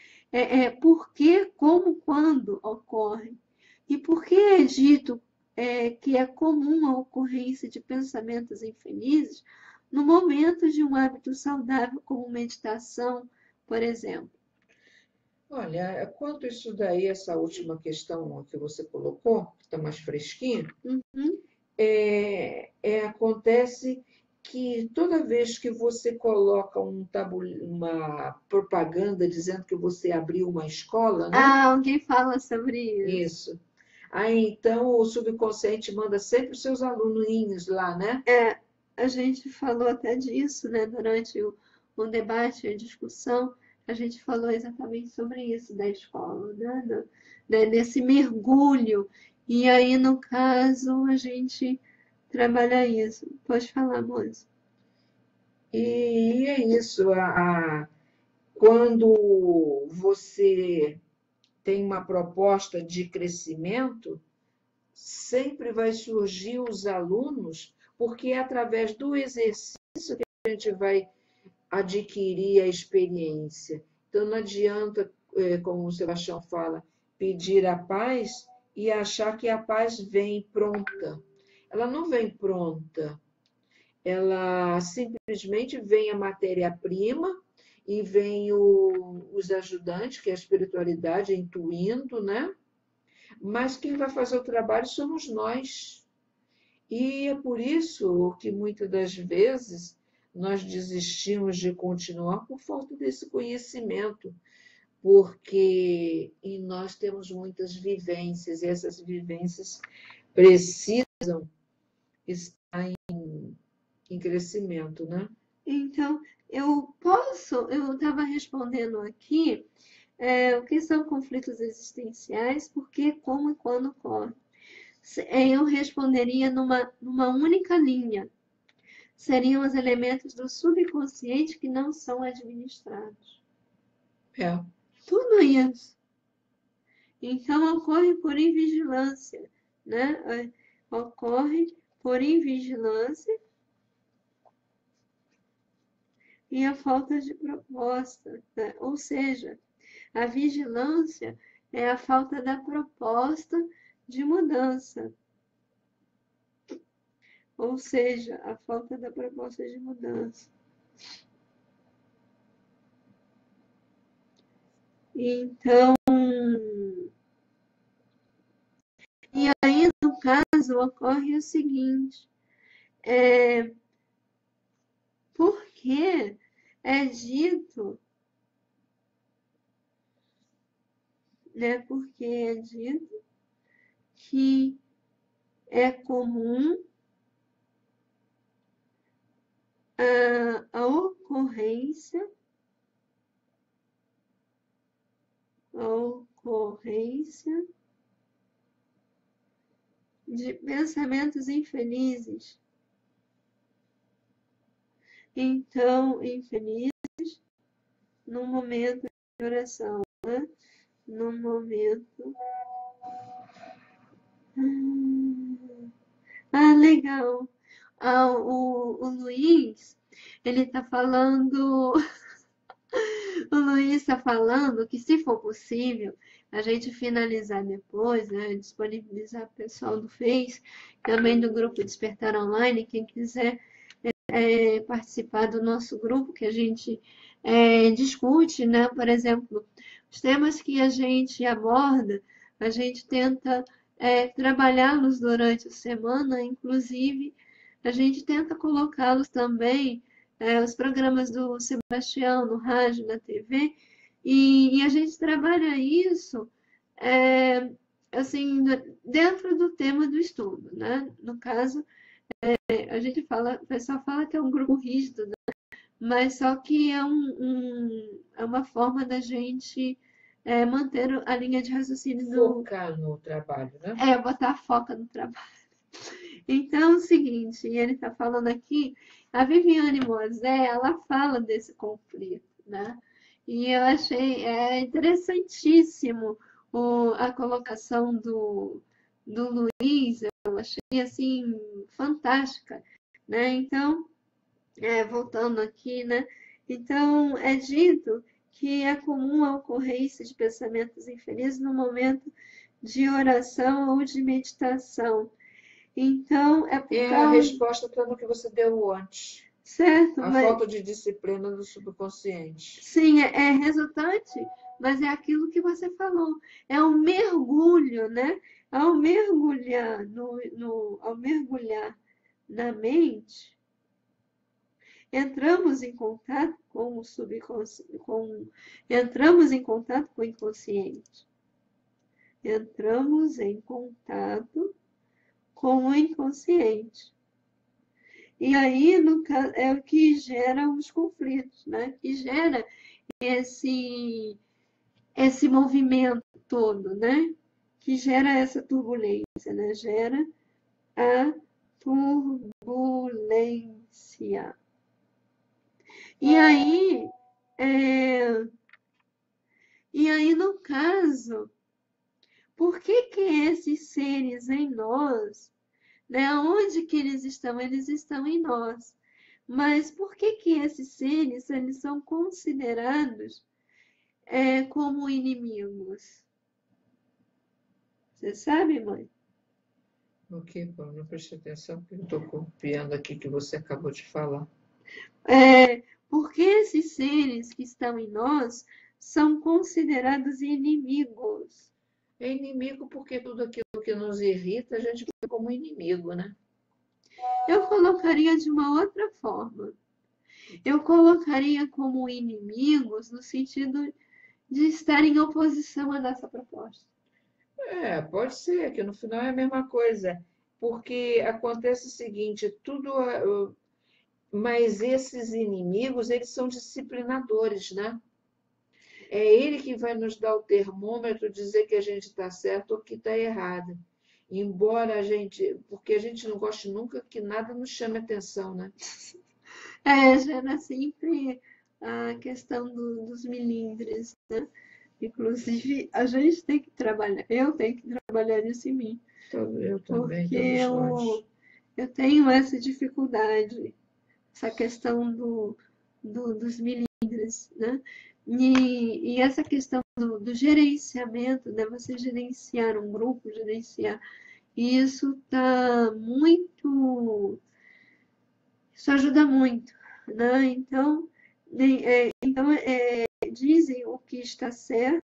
Por que, como, quando ocorre. E por que é dito que é comum a ocorrência de pensamentos infelizes no momento de um hábito saudável, como meditação, por exemplo? Olha, quanto isso daí, essa última questão que você colocou, que está mais fresquinha, Uhum. acontece que toda vez que você coloca uma propaganda dizendo que você abriu uma escola, né? Ah, alguém fala sobre isso. Isso. Aí então o subconsciente manda sempre os seus aluninhos lá, né? É, a gente falou até disso, né, durante o debate, a discussão, a gente falou exatamente sobre isso da escola, né, desse mergulho. E aí, no caso, a gente trabalha isso. Pode falar, moça. E é isso. Quando você tem uma proposta de crescimento, sempre vai surgir os alunos, porque é através do exercício que a gente vai adquirir a experiência. Então, não adianta, como o Sebastião fala, pedir a paz e achar que a paz vem pronta. Ela não vem pronta, ela simplesmente vem a matéria-prima e vem os ajudantes, que é a espiritualidade, intuindo, né? Mas quem vai fazer o trabalho somos nós. E é por isso que muitas das vezes nós desistimos de continuar por falta desse conhecimento, porque em nós temos muitas vivências e essas vivências precisam estar em crescimento, né? Então, eu estava respondendo aqui, o que são conflitos existenciais, por que, como e quando ocorrem. Eu responderia numa única linha. Seriam os elementos do subconsciente que não são administrados. É. Tudo isso. Então, ocorre por invigilância, né? Ocorre por invigilância e a falta de proposta, né? Ou seja, a vigilância é a falta da proposta de mudança. Ou seja, a falta da proposta de mudança. Então, e aí, no caso, ocorre o seguinte, porque é dito, né, porque é dito que é comum a ocorrência de pensamentos infelizes. Então, infeliz no momento de oração, né? No momento. Ah, legal. O Luiz, ele tá falando. O Luiz está falando que, se for possível, a gente finalizar depois, né? Disponibilizar o pessoal do Face, também do grupo Despertar Online, quem quiser participar do nosso grupo, que a gente discute, né? Por exemplo, os temas que a gente aborda, a gente tenta trabalhá-los durante a semana, inclusive a gente tenta colocá-los também, os programas do Sebastião no rádio, na TV, e a gente trabalha isso assim, dentro do tema do estudo, né? No caso, a gente fala, o pessoal fala que é um grupo rígido, né? Mas só que é uma forma da gente manter a linha de raciocínio Focar no trabalho, né? botar a foca no trabalho. Então, é o seguinte, ele está falando aqui, a Viviane Mosé, ela fala desse conflito, né? E eu achei interessantíssimo a colocação do Luiz, eu achei assim fantástica, né? Então, voltando aqui, né? Então, é dito que é comum a ocorrência de pensamentos infelizes no momento de oração ou de meditação. Então, é por A causa. resposta está no que você deu antes. Certo, A mas. falta de disciplina do subconsciente. Sim, é resultante, mas é aquilo que você falou. É um mergulho óbvio, né? Ao mergulhar ao mergulhar na mente, entramos em contato com o subconsciente, entramos em contato com o inconsciente. Entramos em contato com o inconsciente. E aí, no caso, é o que gera os conflitos, né? Que gera esse movimento todo, né? Que gera essa turbulência, né? Gera a turbulência. E aí, no caso, por que esses seres em nós, né? Onde que eles estão? Eles estão em nós. Mas por que esses seres, eles são considerados como inimigos? Você sabe, mãe? Ok, Paulo, não preste atenção, porque eu estou copiando aqui que você acabou de falar. Porque esses seres que estão em nós são considerados inimigos. É inimigo porque tudo aquilo que nos irrita, a gente vê como inimigo, né? Eu colocaria de uma outra forma. Eu colocaria como inimigos no sentido de estar em oposição à nossa proposta. Pode ser, que no final é a mesma coisa. Porque acontece o seguinte, mas esses inimigos, eles são disciplinadores, né? É ele que vai nos dar o termômetro, dizer que a gente está certo ou que está errado. Embora porque a gente não goste nunca que nada nos chame atenção, né? Gera sempre a questão dos milindres, né? Inclusive, a gente tem que trabalhar, eu tenho que trabalhar nisso em mim. Eu também, Porque todos nós. eu tenho essa dificuldade, essa questão dos milindres, né? E essa questão do gerenciamento, né? Você gerenciar um grupo, isso tá muito, isso ajuda muito, né? Então, dizem o que está certo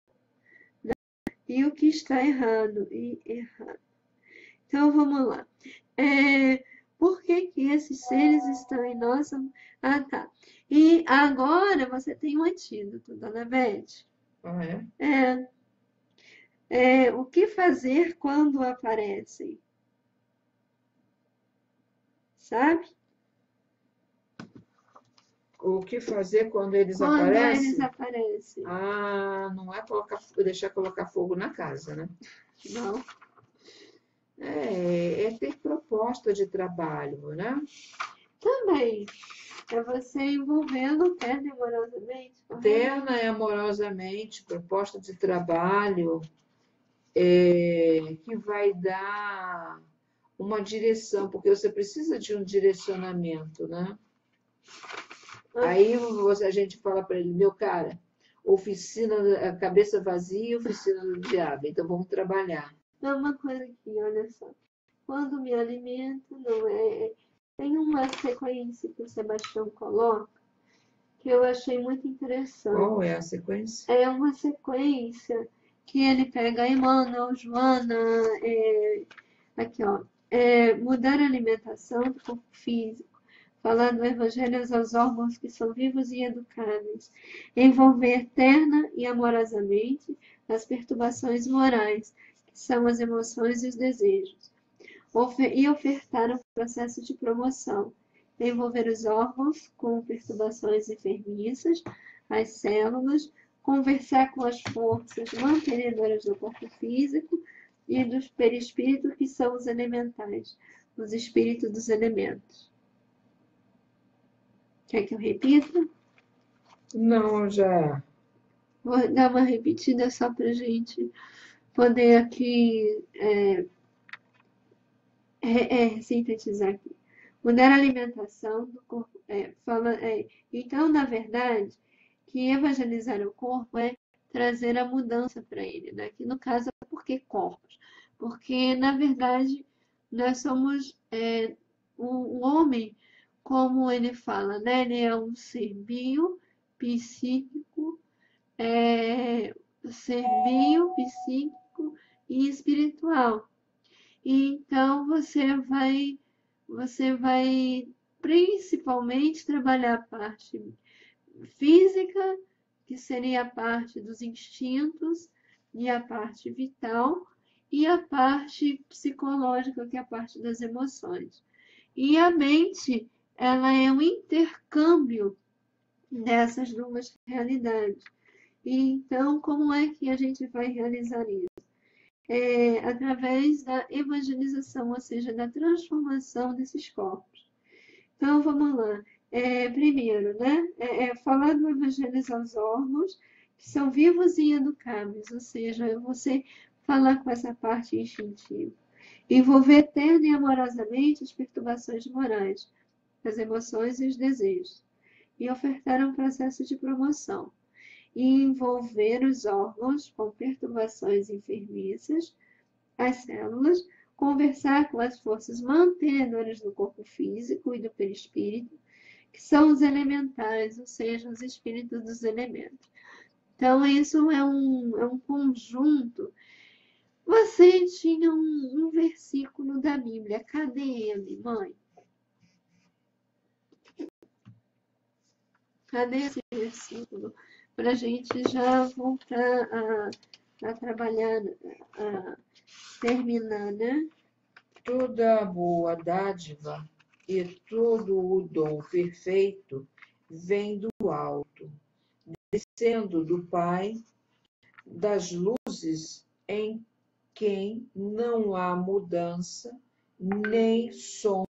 e o que está errado. Então, vamos lá. Por que esses seres estão em nossa... Ah, tá. E agora você tem um antídoto, dona Beth. Ah, é? O que fazer quando aparecem? Sabe? O que fazer quando eles Quando eles aparecem? aparecem. Não é deixar colocar fogo na casa, né? Não. É ter proposta de trabalho, né? Também. É você envolvendo terno e amorosamente. Terna e amorosamente, proposta de trabalho que vai dar uma direção, porque você precisa de um direcionamento, né? Aí a gente fala para ele, meu cara, oficina, cabeça vazia, oficina do diabo, então vamos trabalhar. É uma coisa aqui, olha só. Quando me alimento, não é. Tem uma sequência que o Sebastião coloca que eu achei muito interessante. Qual é a sequência? É uma sequência que ele pega Emmanuel, Joana, aqui ó, mudar a alimentação do corpo físico, falar do evangelho aos órgãos que são vivos e educáveis, envolver terna e amorosamente as perturbações morais, que são as emoções e os desejos, e ofertar um processo de promoção, envolver os órgãos com perturbações enfermiças, as células, conversar com as forças mantenedoras do corpo físico e dos perispíritos, que são os elementais, os espíritos dos elementos. Quer que eu repita? Não, já. Vou dar uma repetida só para a gente poder aqui sintetizar aqui. Mudar a alimentação do corpo. Então, na verdade, que evangelizar o corpo é trazer a mudança para ele, né? Que no caso, por que corpos? Porque, na verdade, nós somos o homem, como ele fala, né? Ele é um ser psíquico, e espiritual. E então você vai principalmente trabalhar a parte física, que seria a parte dos instintos, e a parte vital, e a parte psicológica, que é a parte das emoções. E a mente, ela é um intercâmbio dessas duas realidades. E então, como é que a gente vai realizar isso? Através da evangelização, ou seja, da transformação desses corpos. Então, vamos lá. Primeiro, né, falar do evangelizar os órgãos, que são vivos e educáveis, ou seja, você falar com essa parte instintiva. Envolver terna e amorosamente as perturbações morais, as emoções e os desejos. E ofertar um processo de promoção. E envolver os órgãos com perturbações enfermiças, as células, conversar com as forças mantenedoras do corpo físico e do perispírito, que são os elementais, ou seja, os espíritos dos elementos. Então, isso é um conjunto. Você tinha um versículo da Bíblia. Cadê ele, mãe? Cadê esse versículo? Para a gente já voltar a trabalhar, a terminar, né? Toda boa dádiva e todo o dom perfeito vem do alto, descendo do Pai das luzes, em quem não há mudança nem sombra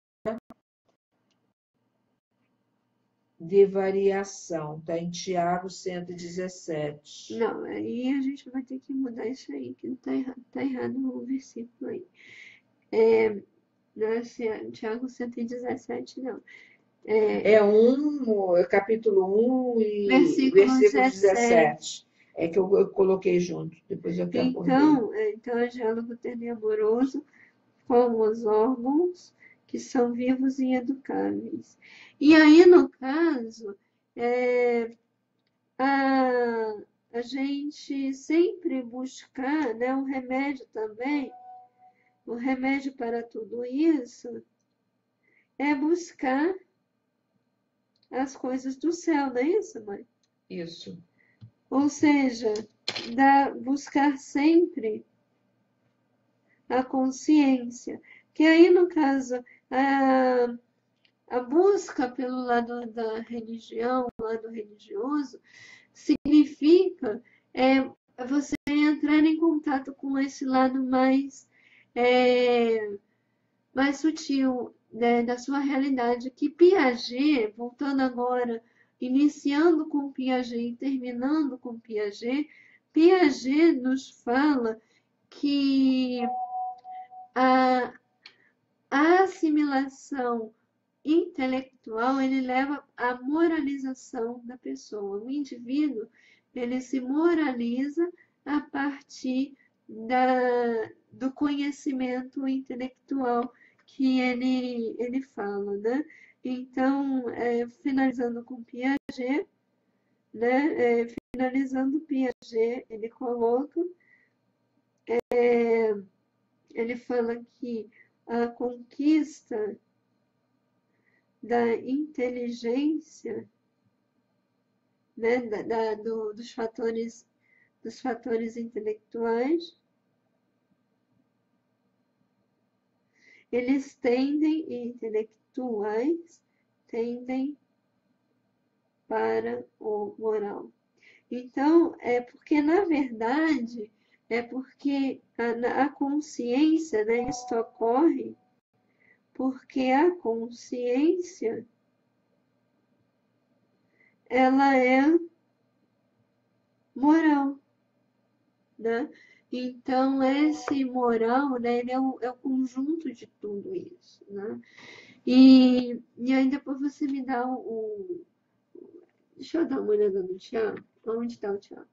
de variação. Está em Tiago 117. Não, aí a gente vai ter que mudar isso aí, que não tá errado o versículo aí. Não é Tiago 117, não. Capítulo 1 e Versículo versículo 17. 17. É que eu coloquei junto, depois eu quero Então é diálogo terno e amoroso com os órgãos que são vivos e educáveis. E aí, no caso, a gente sempre buscar, né, um remédio também, o remédio para tudo isso é buscar as coisas do céu, não é isso, mãe? Isso. Ou seja, buscar sempre a consciência. Que aí, no caso, a busca pelo lado da religião, lado religioso, significa você entrar em contato com esse lado mais sutil, né, da sua realidade, que Piaget, voltando agora, iniciando com Piaget e terminando com Piaget, Piaget nos fala que a assimilação intelectual ele leva à moralização da pessoa. O indivíduo ele se moraliza a partir do conhecimento intelectual que ele fala, né? Então, finalizando com Piaget, né? Finalizando Piaget, ele coloca, ele fala que a conquista da inteligência, né, dos fatores intelectuais, eles intelectuais tendem para o moral. Então, porque, na verdade, porque a consciência, né, isso ocorre porque a consciência ela é moral, né? Então, esse moral, né, ele é o conjunto de tudo isso, né? E aí depois você me dá Deixa eu dar uma olhada no Tiago. Onde está o Tiago?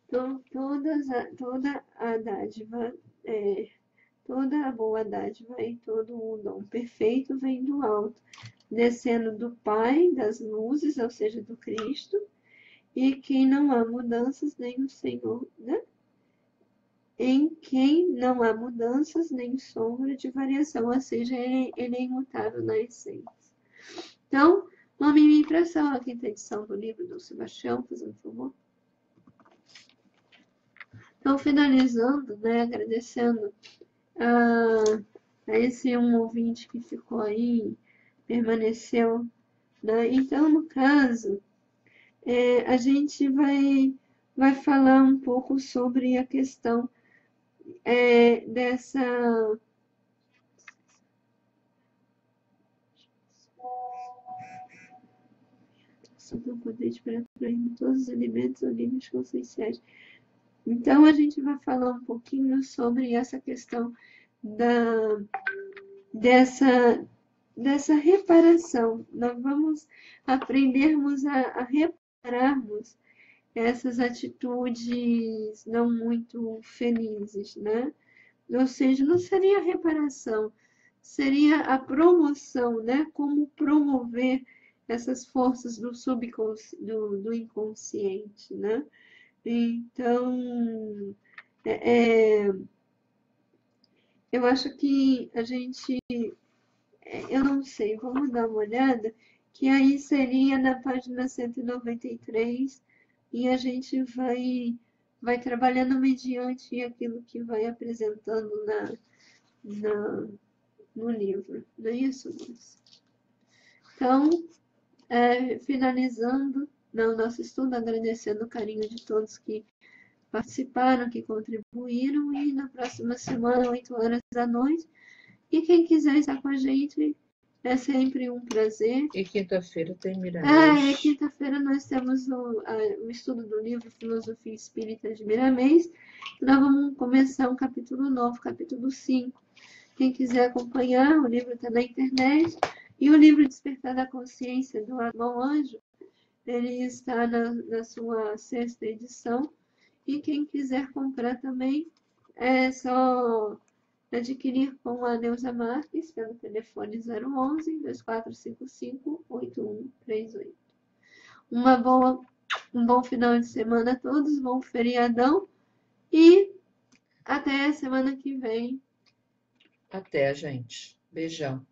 Então, toda a dádiva, toda a boa dádiva e todo o dom perfeito vem do alto, descendo do Pai das luzes, ou seja, do Cristo, e que não há mudanças nem o Senhor, né? em quem não há mudanças nem sombra de variação, ou seja, ele é imutável na essência. Então, nome e impressão, a quinta edição do livro do Sebastião, fazendo favor. Então, finalizando, né, agradecendo a esse um ouvinte que ficou aí, permaneceu, né? Então, no caso, a gente vai falar um pouco sobre a questão dessa do poder de para todos os alimentos olímpicos conscienciais. Então, a gente vai falar um pouquinho sobre essa questão dessa reparação. Nós vamos aprendermos a repararmos essas atitudes não muito felizes, né? Ou seja, não seria a reparação, seria a promoção, né? Como promover essas forças do inconsciente, né? Então, eu acho que a gente, eu não sei, vamos dar uma olhada, que aí seria na página 193, e a gente vai trabalhando mediante aquilo que vai apresentando no livro. Não é isso, Lúcia? Então, finalizando o nosso estudo, agradecendo o carinho de todos que participaram, que contribuíram, e na próxima semana, 8 horas da noite. E quem quiser estar com a gente, é sempre um prazer. E quinta-feira tem Miramês. Quinta-feira nós temos o estudo do livro Filosofia Espírita de Miramês. Nós vamos começar um capítulo novo, capítulo 5. Quem quiser acompanhar, o livro está na internet. E o livro Despertar da Consciência, do Armão Anjo, ele está na sua 6ª edição. E quem quiser comprar também, é só adquirir com a Neuza Marques pelo telefone 011-2455-8138. Um bom final de semana a todos, bom feriadão e até a semana que vem. Até, gente. Beijão.